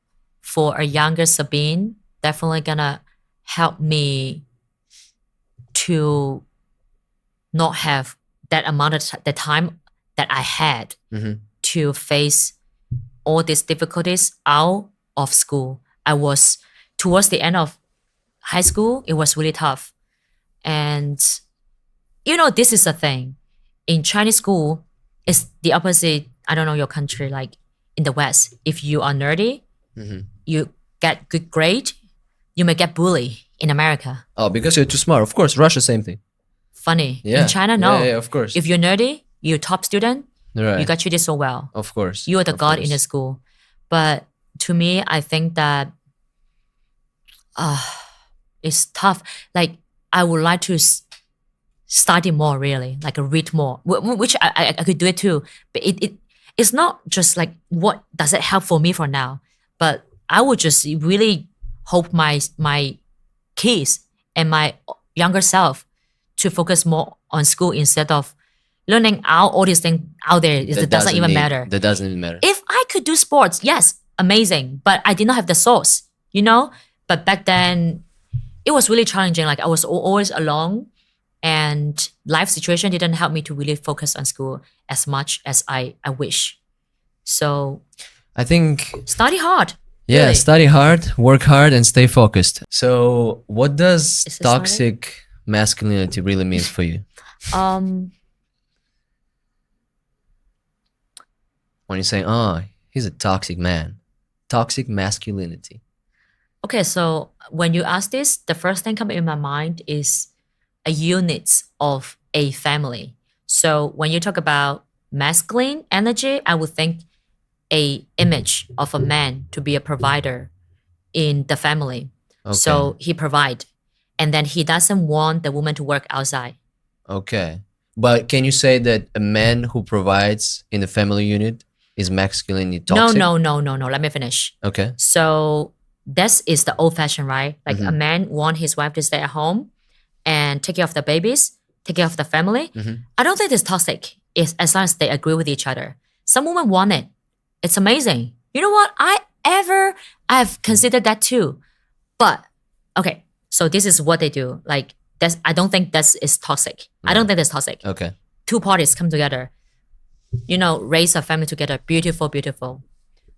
for a younger Sabine definitely gonna help me to not have that amount of the time that I had to face all these difficulties out of school. I was towards the end of high school, it was really tough. And this is the thing. In Chinese school, it's the opposite. I don't know your country, like in the West. If you are nerdy, you get good grade, you may get bullied in America. Oh, because you're too smart. Of course, Russia, same thing. Funny. Yeah. In China, no. Yeah, of course. If you're nerdy, you're top student, Right. you got treated so well. Of course. You are the Of god course. in the school. But to me, I think that it's tough. Like I would like to study more, really, like read more, which I could do it too. But it's not just like what does it help for me for now. But I would just really hope my kids and my younger self to focus more on school instead of learning all these things out there. It doesn't even matter. That doesn't even matter. If I could do sports, yes, amazing. But I did not have the source, But back then, it was really challenging. Like I was always alone, and life situation didn't help me to really focus on school as much as I wish. So I think study hard. yeah, really. study hard, work hard, and stay focused. So what does Is this toxic masculinity really means for you? When you say, oh, he's a toxic man. Toxic masculinity. Okay, so when you ask this, the first thing coming in my mind is a unit of a family. So when you talk about masculine energy, I would think a image of a man to be a provider in the family. Okay. So he provide, and then he doesn't want the woman to work outside. Okay. But can you say that a man who provides in the family unit is masculinely toxic? No. Let me finish. Okay. So this is the old fashioned, right? Like a man want his wife to stay at home and take care of the babies, take care of the family. I don't think it's toxic. It's as long as they agree with each other. Some women want it. It's amazing. You know what? I've considered that too. But okay, so this is what they do. Like that's I don't think that is toxic. I don't think that's toxic. Okay. Two parties come together, raise a family together. Beautiful, beautiful.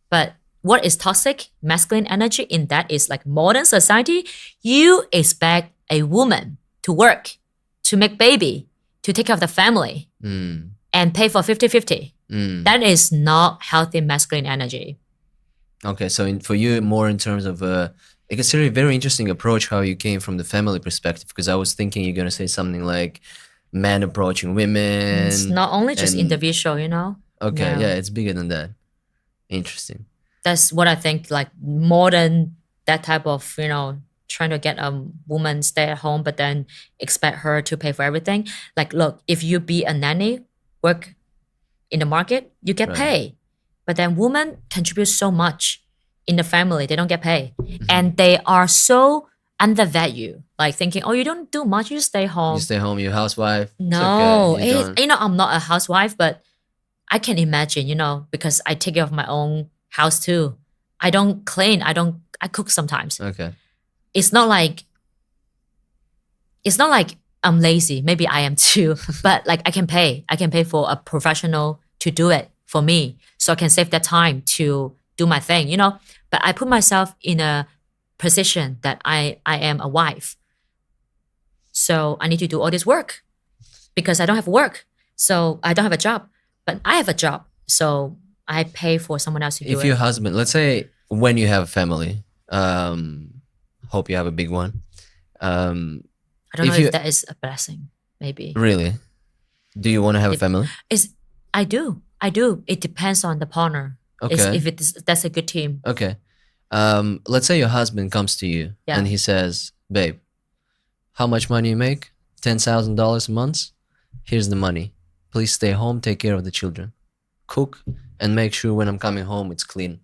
But what is toxic masculine energy in that is like modern society, you expect a woman to work, to make baby, to take care of the family and pay for 50-50. That is not healthy masculine energy. Okay, so for you, more in terms of I consider it a very interesting approach how you came from the family perspective, because I was thinking you're gonna say something like men approaching women. It's not only just individual, Okay, yeah, it's bigger than that. Interesting. That's what I think, like more than that type of, trying to get a woman stay at home, but then expect her to pay for everything. Like, look, if you be a nanny, work in the market, you get paid. But then women contribute so much in the family, they don't get paid. And they are so undervalued. Like thinking, oh, you don't do much, you just stay home. You stay home, you're a housewife. No, it's okay. I'm not a housewife, but I can imagine, because I take care of my own house too. I don't clean, I cook sometimes. Okay. It's not like I'm lazy. Maybe I am too, but like I can pay for a professional to do it for me, so I can save that time to do my thing, But I put myself in a position that I am a wife, so I need to do all this work because I don't have work, so I don't have a job, but I have a job, so I pay for someone else to do it. If your husband, let's say when you have a family, hope you have a big one. I don't know if that is a blessing, maybe. Really? Do you want to have a family? I do. It depends on the partner. Okay. If that's a good team. Okay. Let's say your husband comes to you and he says, babe, how much money you make? $10,000 a month? Here's the money. Please stay home, take care of the children. Cook and make sure when I'm coming home it's clean.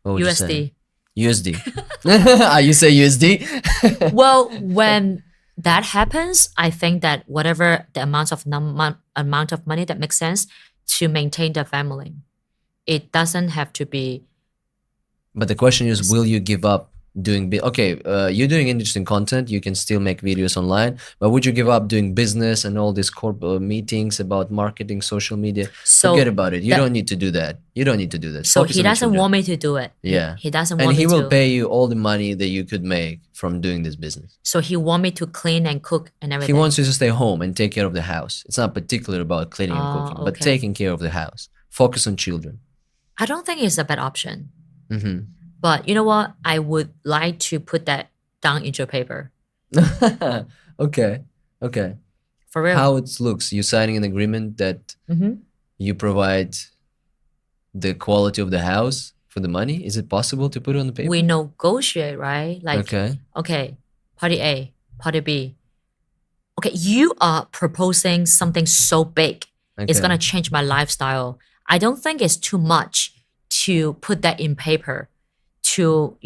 What would USD. You say? USD. You say USD? Well, when that happens, I think that whatever the amount of money that makes sense to maintain the family, it doesn't have to be. But the question is, will you give up doing you're doing interesting content, you can still make videos online, but would you give up doing business and all these corporate meetings about marketing, social media? So forget about it. You don't need to do that. So he doesn't want me to do it. Yeah. He doesn't want me to. And he will pay you all the money that you could make from doing this business. So he want me to clean and cook and everything. He wants you to stay home and take care of the house. It's not particular about cleaning and cooking, but taking care of the house. Focus on children. I don't think it's a bad option. But you know what? I would like to put that down into a paper. Okay. For real. How it looks? You signing an agreement that you provide the quality of the house for the money? Is it possible to put it on the paper? We negotiate, right? Like, okay, party A, party B. Okay, you are proposing something so big. It's going to change my lifestyle. I don't think it's too much to put that in paper to,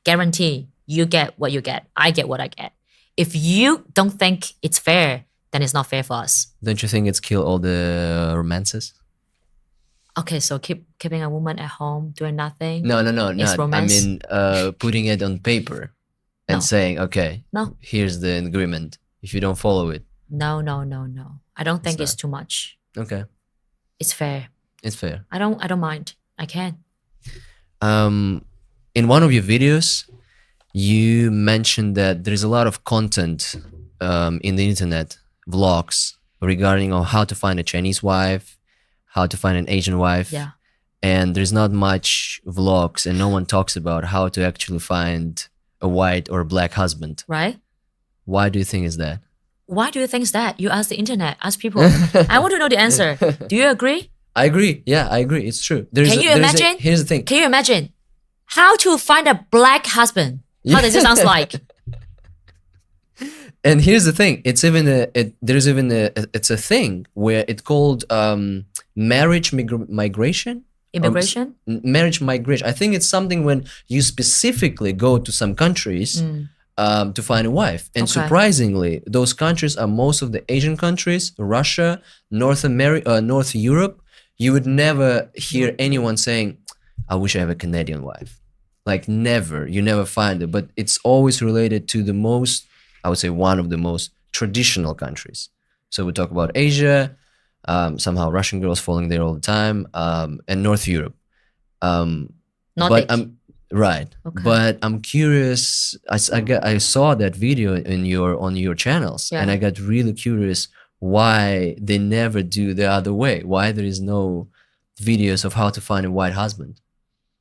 guarantee you get what you get. I get what I get. If you don't think it's fair, then it's not fair for us. Don't you think it's kill all the romances? Okay, so keeping a woman at home doing nothing. No, is romance? I mean, putting it on paper and saying, okay, here's the agreement. If you don't follow it. No. I don't think it's too much. Okay. It's fair. It's fair. I don't mind. I can. In one of your videos, you mentioned that there is a lot of content in the internet vlogs regarding on how to find a Chinese wife, how to find an Asian wife. Yeah. And there's not much vlogs and no one talks about how to actually find a white or a black husband. Right? Why do you think is that? Why do you think that? You ask the internet, ask people. I want to know the answer. Do you agree? I agree. Yeah, I agree. It's true. Can you imagine? Here's the thing. Can you imagine how to find a black husband? How does it sound like? And here's the thing. It's a thing where it's called marriage migration. Immigration? Marriage migration. I think it's something when you specifically go to some countries to find a wife. And surprisingly, those countries are most of the Asian countries, Russia, North Europe. You would never hear anyone saying, I wish I have a Canadian wife. Like never. You never find it. But it's always related to the most, I would say one of the most traditional countries. So we talk about Asia, somehow Russian girls falling there all the time, and North Europe. But right. Okay. But I'm curious. I saw that video on your channels, and I got really curious why they never do the other way. Why there is no videos of how to find a white husband.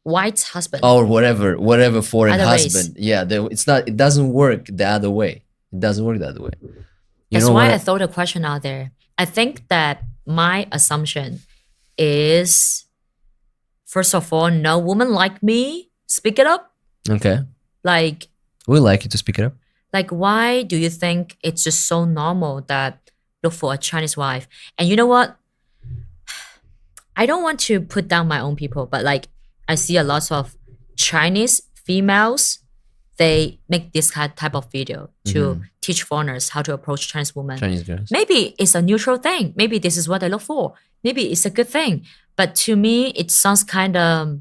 White husband. Or whatever foreign other husband. Race. Yeah, it doesn't work the other way. It doesn't work the other way. That's why I throw the question out there. I think that my assumption is, first of all, no woman like me speak it up. Okay. Like, we like you to speak it up. Like, why do you think it's just so normal that look for a Chinese wife? And you know what? I don't want to put down my own people, but like I see a lot of Chinese females, they make this type of video to teach foreigners how to approach Chinese women. Chinese girls. Maybe it's a neutral thing. Maybe this is what they look for. Maybe it's a good thing. But to me, it sounds kind of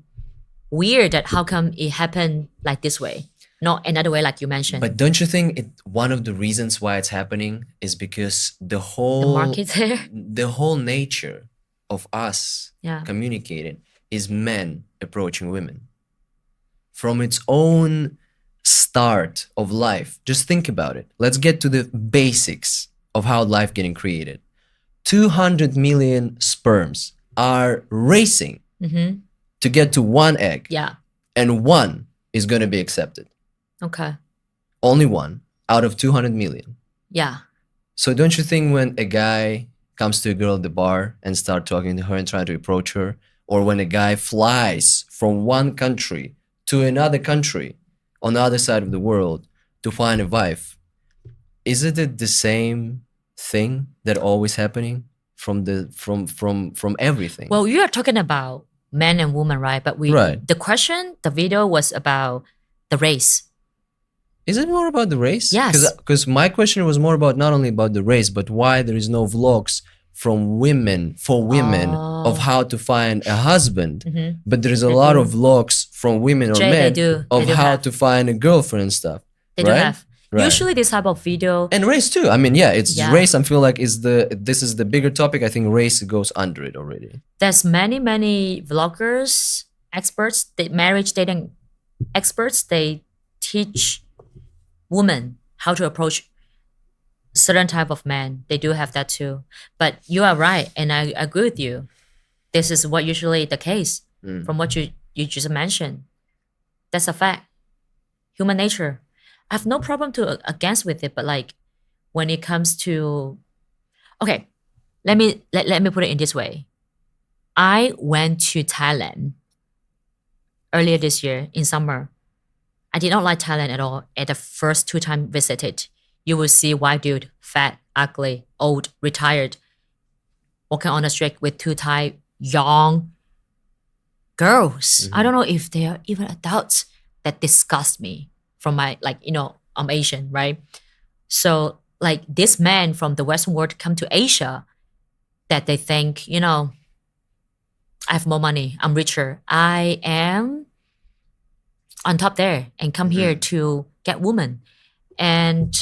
weird that how come it happened like this way, not another way like you mentioned. But don't you think one of the reasons why it's happening is because the market there? The whole nature of us communicating is men approaching women. From its own start of life, just think about it. Let's get to the basics of how life getting created. 200 million sperms are racing to get to one egg. Yeah. And one is going to be accepted. Okay. Only one out of 200 million. Yeah. So don't you think when a guy comes to a girl at the bar and start talking to her and trying to approach her, or when a guy flies from one country to another country on the other side of the world to find a wife, isn't it the same thing that always happening from everything? Well, you are talking about men and women, right? But the video was about the race. Is it more about the race? Yes. Because my question was more about not only about the race, but why there is no vlogs from women of how to find a husband. But there is a lot of vlogs from women or men of how to find a girlfriend and stuff. They do have. Right. Usually this type of video. And race too. I mean, race I feel like this is the bigger topic. I think race goes under it already. There's many vloggers, experts, marriage dating experts, they teach women how to approach certain type of men. They do have that too. But you are right, and I agree with you. This is what usually the case from what you just mentioned. That's a fact. Human nature. I have no problem against with it, but like when it comes to, okay, let me put it in this way. I went to Thailand earlier this year in summer. I did not like Thailand at all. At the first 2 times visited, you will see white dude, fat, ugly, old, retired, walking on the street with 2 Thai young girls. I don't know if they are even adults. That disgust me. From my, I'm Asian, right? So like this man from the Western world come to Asia that they think, I have more money, I'm richer, I am on top there and come here to get women. And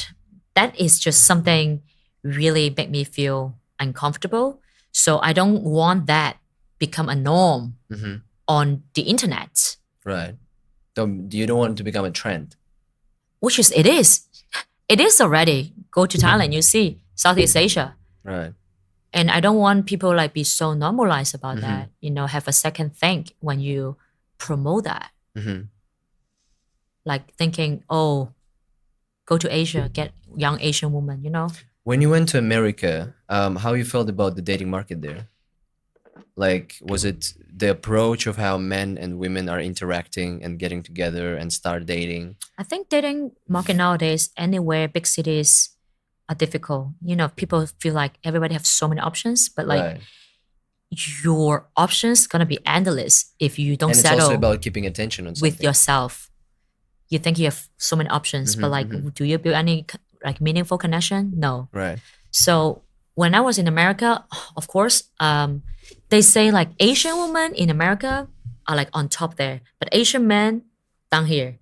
that is just something really make me feel uncomfortable. So I don't want that become a norm on the internet. Right. You don't want it to become a trend. Which is, it is. It is already. Go to Thailand, you see Southeast Asia. Right. And I don't want people like be so normalized about that. Have a second think when you promote that. Like thinking, oh, go to Asia, get young Asian woman, When you went to America, how you felt about the dating market there? Like, was it the approach of how men and women are interacting and getting together and start dating? I think dating market nowadays, anywhere, big cities are difficult. People feel like everybody have so many options, but like Right. your options gonna be endless if you don't And it's settle also about keeping attention on something. with yourself. You think you have so many options, but like, do you build any like meaningful connection? No. Right. So when I was in America, of course, they say like Asian women in America are like on top there, but Asian men down here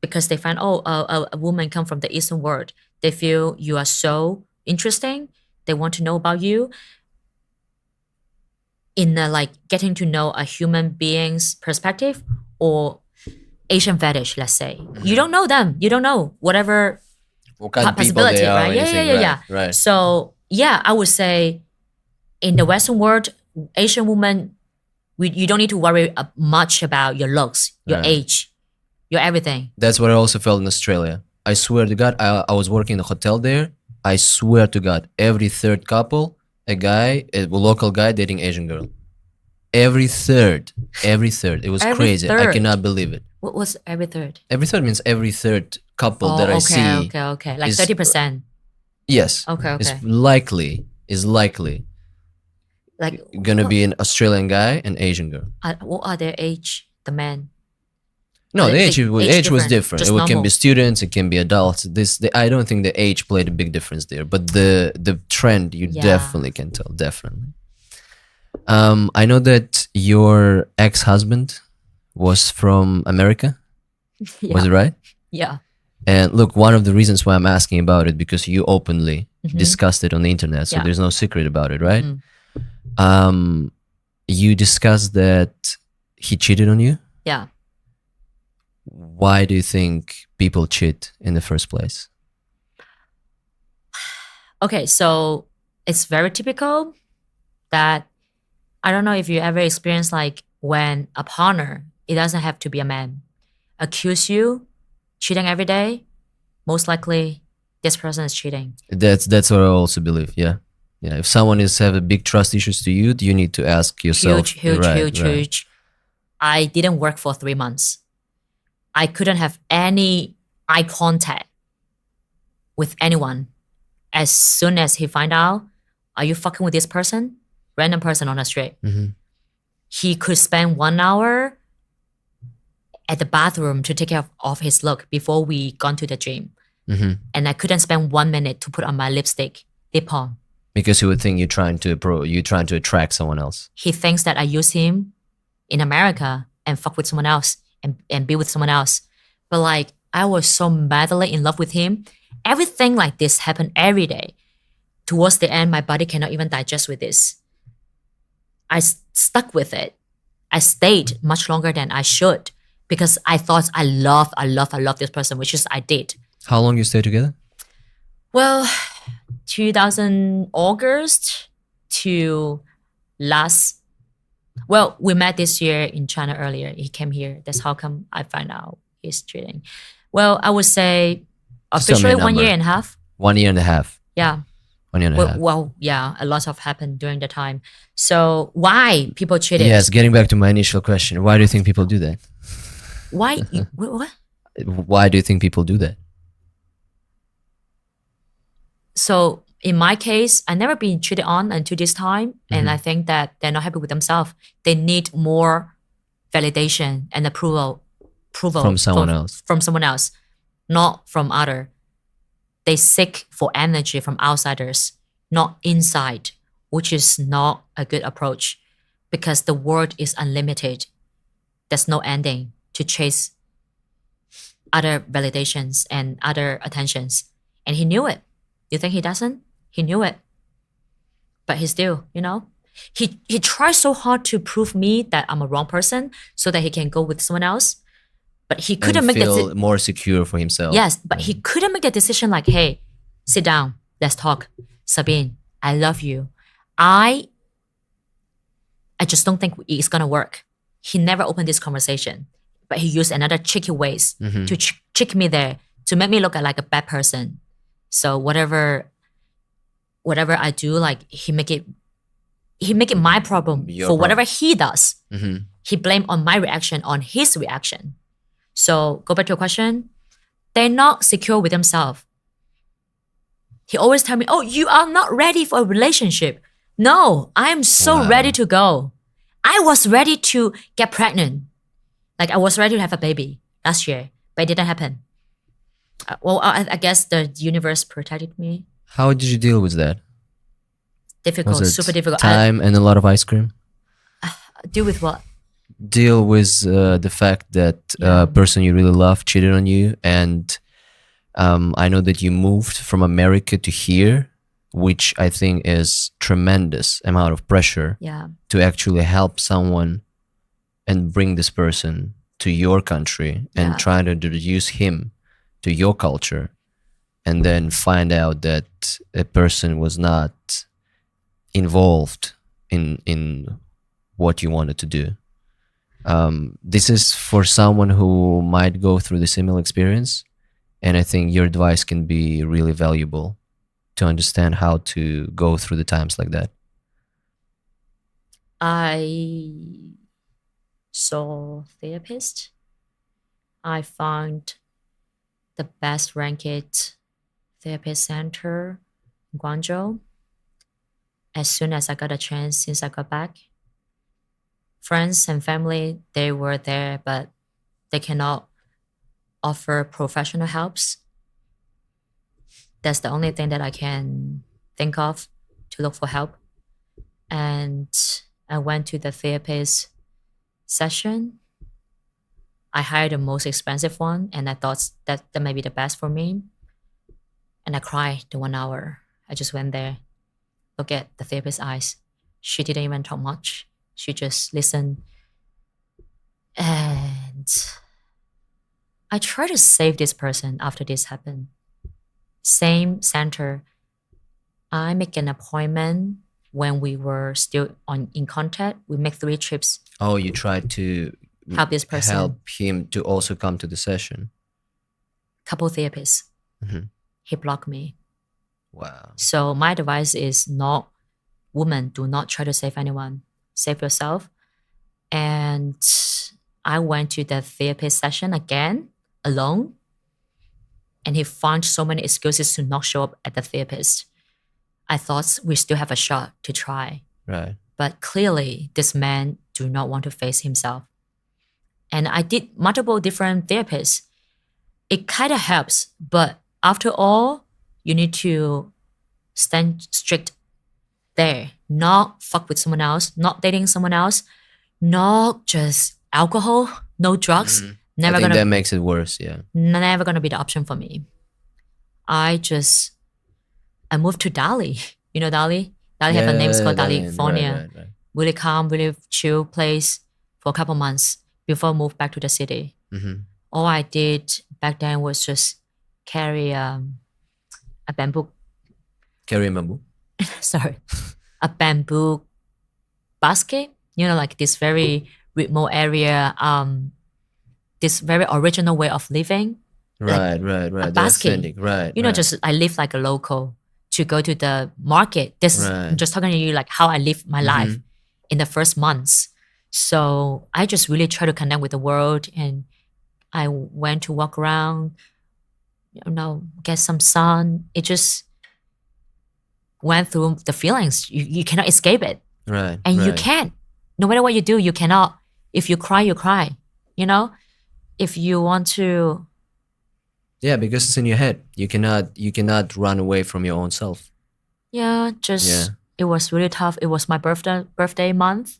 because they find a woman come from the Eastern world. They feel you are so interesting. They want to know about you. In like getting to know a human being's perspective or Asian fetish, let's say. You don't know them. You don't know whatever What kind of people possibility, they are, right? anything, Yeah. Right. So yeah, I would say in the Western world, Asian women, you don't need to worry much about your looks, your Right. age, your everything. That's what I also felt in Australia. I swear to God, I was working in a hotel there. I swear to God, every third couple, a local guy dating Asian girl. Every third. It was Every crazy. I third. cannot believe it. What was every third? Every third means every third couple that I see. Okay. Like is- 30%. Yes. Okay. Is likely Like gonna be an Australian guy and Asian girl. what are their age? The men. No, But the age age was different, different. just It can normal. be students, it can be adults. I don't think the age played a big difference there, but the trend you Yeah. definitely can tell, definitely. I know that your ex-husband was from America. Yeah. Was it right? Yeah. And look, one of the reasons why I'm asking about it because you openly discussed it on the internet, so Yeah. there's no secret about it, right? You discussed that he cheated on you. Yeah. Why do you think people cheat in the first place? Okay, so it's very typical that I don't know if you ever experienced like when a partner, it doesn't have to be a man, accuse you cheating every day, most likely this person is cheating. That's what I also believe. Yeah. If someone have a big trust issues to you, you need to ask yourself. Huge. I didn't work for 3 months. I couldn't have any eye contact with anyone. As soon as he find out, are you fucking with this person? Random person on the street. He could spend 1 hour at the bathroom to take care of his look before we gone to the gym. And I couldn't spend 1 minute to put on my lip balm. Because he would think you're trying to attract someone else. He thinks that I use him in America and fuck with someone else and be with someone else. But like, I was so madly in love with him. Everything like this happened every day. Towards the end, my body cannot even digest with this. I stuck with it. I stayed much longer than I should because I thought I love this person, which is I did. How long you stay together? Well, 2000 August to last. Well, we met this year in China earlier. He came here. That's how come I find out he's cheating. Well, I would say Just tell me a officially 1 number. year and a half. 1 year and a half. Yeah. 1 year and a half. Well, yeah, a lot of happened during the time. So why people cheated? Yes, getting back to my initial question, why do you think people do that? Why? What? Why do you think people do that? So in my case, I never been cheated on until this time, and I think that they're not happy with themselves. They need more validation and approval From someone else. From someone else, not from other. They seek for energy from outsiders, not inside, which is not a good approach because the world is unlimited. There's no ending to chase other validations and other attentions. And he knew it. You think he doesn't? He knew it. But he still, he tries so hard to prove me that I'm a wrong person so that he can go with someone else. But he And couldn't make feel more secure for himself. Yes, but he couldn't make the decision like, hey, sit down, let's talk. Sabine, I love you. I just don't think it's gonna work. He never opened this conversation, but he used another tricky ways to trick me there, to make me look like a bad person. So whatever I do, like he make it my problem Your for whatever problem. he does. He blamed on my reaction, on his reaction. So go back to your question. They're not secure with themselves. He always tell me, oh, you are not ready for a relationship. No, I am so ready to go. I was ready to get pregnant. Like I was ready to have a baby last year, but it didn't happen. I guess the universe protected me. How did you deal with that? Difficult, Was it super difficult. time and a lot of ice cream? Deal with what? Deal with the fact that a person you really love cheated on you, and I know that you moved from America to here, which I think is tremendous amount of pressure to actually help someone and bring this person to your country and try to introduce him to your culture, and then find out that a person was not involved in what you wanted to do. This is for someone who might go through the similar experience, and I think your advice can be really valuable to understand how to go through the times like that. I saw therapist. I found the best ranked therapist center in Guangzhou as soon as I got a chance since I got back. Friends and family, they were there, but they cannot offer professional helps. That's the only thing that I can think of to look for help. And I went to the therapist session. I hired the most expensive one, and I thought that may be the best for me. And I cried the 1 hour. I just went there, look at the therapist's eyes. She didn't even talk much. She just listened. And I tried to save this person after this happened. Same center. I make an appointment when we were still in contact. We make 3 trips. Oh, you tried to help this person. Help him to also come to the session. Couple therapists. He blocked me. Wow. So my advice is not, women, do not try to save anyone. Save yourself. And I went to the therapist session again, alone. And he found so many excuses to not show up at the therapist. I thought we still have a shot to try. Right. But clearly, this man do not want to face himself. And I did multiple different therapists. It kind of helps, but after all, you need to stand strict there. Not fuck with someone else, not dating someone else, not just alcohol, no drugs. I think that makes it worse, yeah. Never gonna be the option for me. I moved to Dali. You know Dali? Dali have a name, it's called Dali, California. Right. Really calm, really chill place for a couple months before I moved back to the city. All I did back then was just carry a bamboo. Carry a bamboo? Sorry. A bamboo basket. You know, like this very remote area, this very original way of living. Right. A basket. Right. You know, just I live like a local to go to the market. I'm just talking to you like how I live my life in the first months. So I just really try to connect with the world, and I went to walk around, get some sun. It just went through the feelings. You cannot escape it. Right. And you can't. No matter what you do, you cannot. If you cry, you cry. You know? If you want to. Yeah, because it's in your head. You cannot run away from your own self. Yeah, it was really tough. It was my birthday month.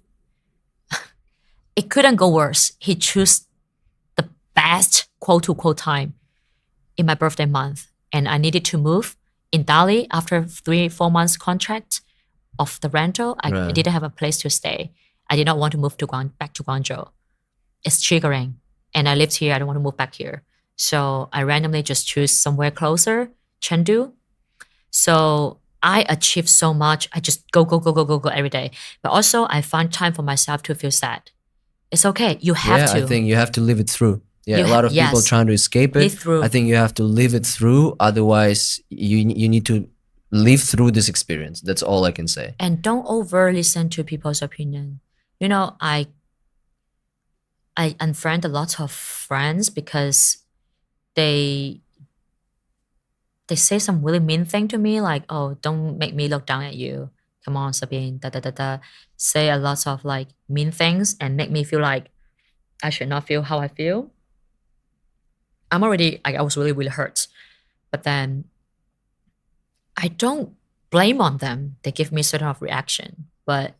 It couldn't go worse. He chose the best quote-unquote time in my birthday month. And I needed to move in Dali after 3-4 months contract of the rental. I didn't have a place to stay. I did not want to move back to Guangzhou. It's triggering. and I lived here. I don't want to move back here. So I randomly just choose somewhere closer, Chengdu. So I achieved so much. I just go every day. But also I find time for myself to feel sad. It's okay. You have to. I think you have to live it through. Yeah, You a lot of people yes. trying to escape it. Live through. I think you have to live it through. Otherwise, you need to live through this experience. That's all I can say. And don't over listen to people's opinion. You know, I unfriend a lot of friends because they say some really mean thing to me, like, oh, don't make me look down at you. Come on, Sabine, da da da da. Say a lot of like mean things and make me feel like I should not feel how I feel. I was really hurt. But then I don't blame on them. They give me sort of reaction. But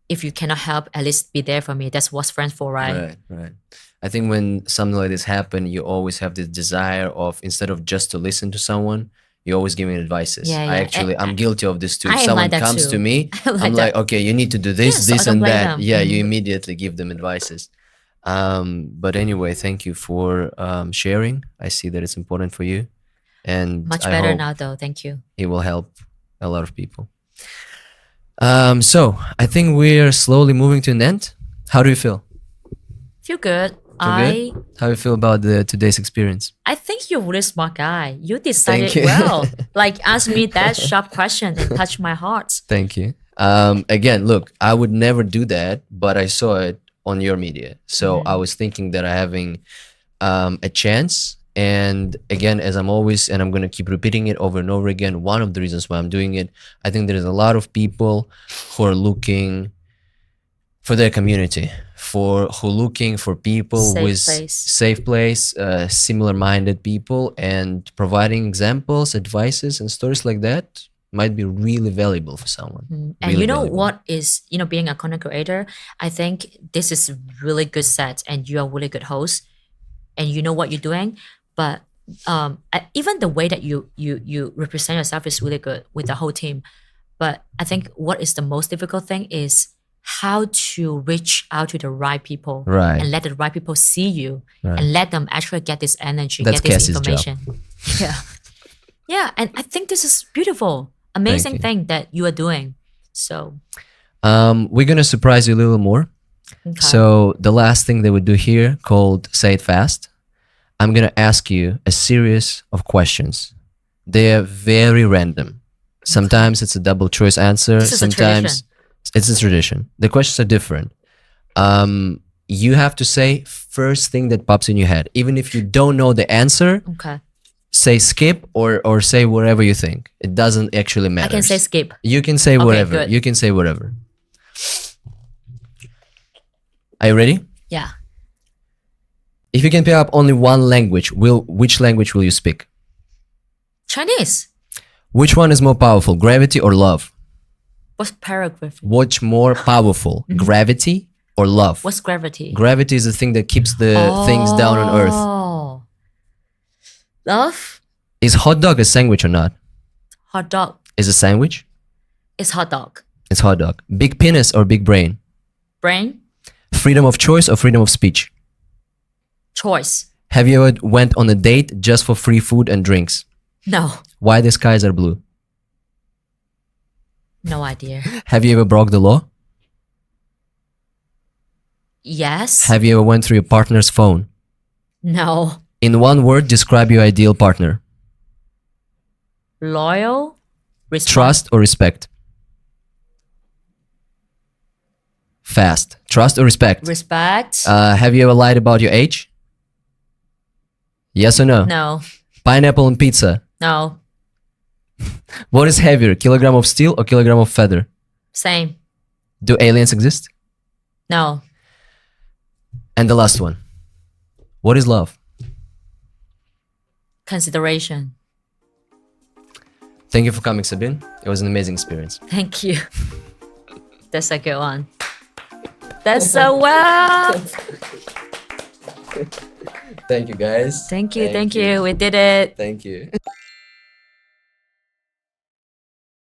if you cannot help, at least be there for me. That's what's friends for, right? Right. I think when something like this happen, you always have this desire of, instead of just to listen to someone, you're always giving advices. Yeah. I'm guilty of this too. I If am someone like that comes too. to me, I'm like, okay, you need to do this, Yes, this I don't and blame that. them. Yeah, you immediately give them advices. But anyway, thank you for sharing. I see that it's important for you. And Much I better hope now though. Thank you. it will help a lot of people. So I think we're slowly moving to an end. How do you feel? Feel good. How do you feel about today's experience? I think you're a really smart guy. You decided you. well. Like ask me that sharp question and touch my heart. Thank you. Again, look, I would never do that, but I saw it on your media. So I was thinking that I'm having a chance. And again, as I'm always, and I'm going to keep repeating it over and over again, one of the reasons why I'm doing it, I think there's a lot of people who are looking for their community, who looking for people safe place, similar-minded people, and providing examples, advices, and stories like that might be really valuable for someone. And really you know valuable. what is, being a content creator, I think this is really good set and you're a really good host and you know what you're doing. But even the way that you represent yourself is really good with the whole team. But I think what is the most difficult thing is how to reach out to the right people and let the right people see you and let them actually get this energy, get this information. Yeah, and I think this is beautiful, amazing thing that you are doing. So we're gonna surprise you a little more. Okay. So the last thing that we do here, called Say It Fast, I'm gonna ask you a series of questions. They're very random. Sometimes it's a double choice answer. Sometimes it's a tradition. The questions are different. You have to say first thing that pops in your head. Even if you don't know the answer, say skip or say whatever you think. It doesn't actually matter. I can say skip. You can say whatever. Good. You can say whatever. Are you ready? Yeah. If you can pick up only one language, which language will you speak? Chinese. Which one is more powerful, gravity or love? What's paragraph? What's more powerful, gravity or love? What's gravity? Gravity is the thing that keeps the things down on earth. Love? Is hot dog a sandwich or not? Hot dog. Is a sandwich? It's hot dog. It's hot dog. Big penis or big brain? Brain? Freedom of choice or freedom of speech? Choice. Have you ever went on a date just for free food and drinks? No. Why the skies are blue? No idea. Have you ever broke the law? Yes. Have you ever went through your partner's phone? No. In one word, describe your ideal partner. Loyal. Trust or respect? Fast. Trust or respect? Respect. Have you ever lied about your age? Yes or no? No. Pineapple on pizza? No. What is heavier, kilogram of steel or kilogram of feather? Same. Do aliens exist? No. And the last one. What is love? Consideration. Thank you for coming, Sabine. It was an amazing experience. Thank you. That's a good one. That's so well. Thank you, guys. Thank you. We did it. Thank you.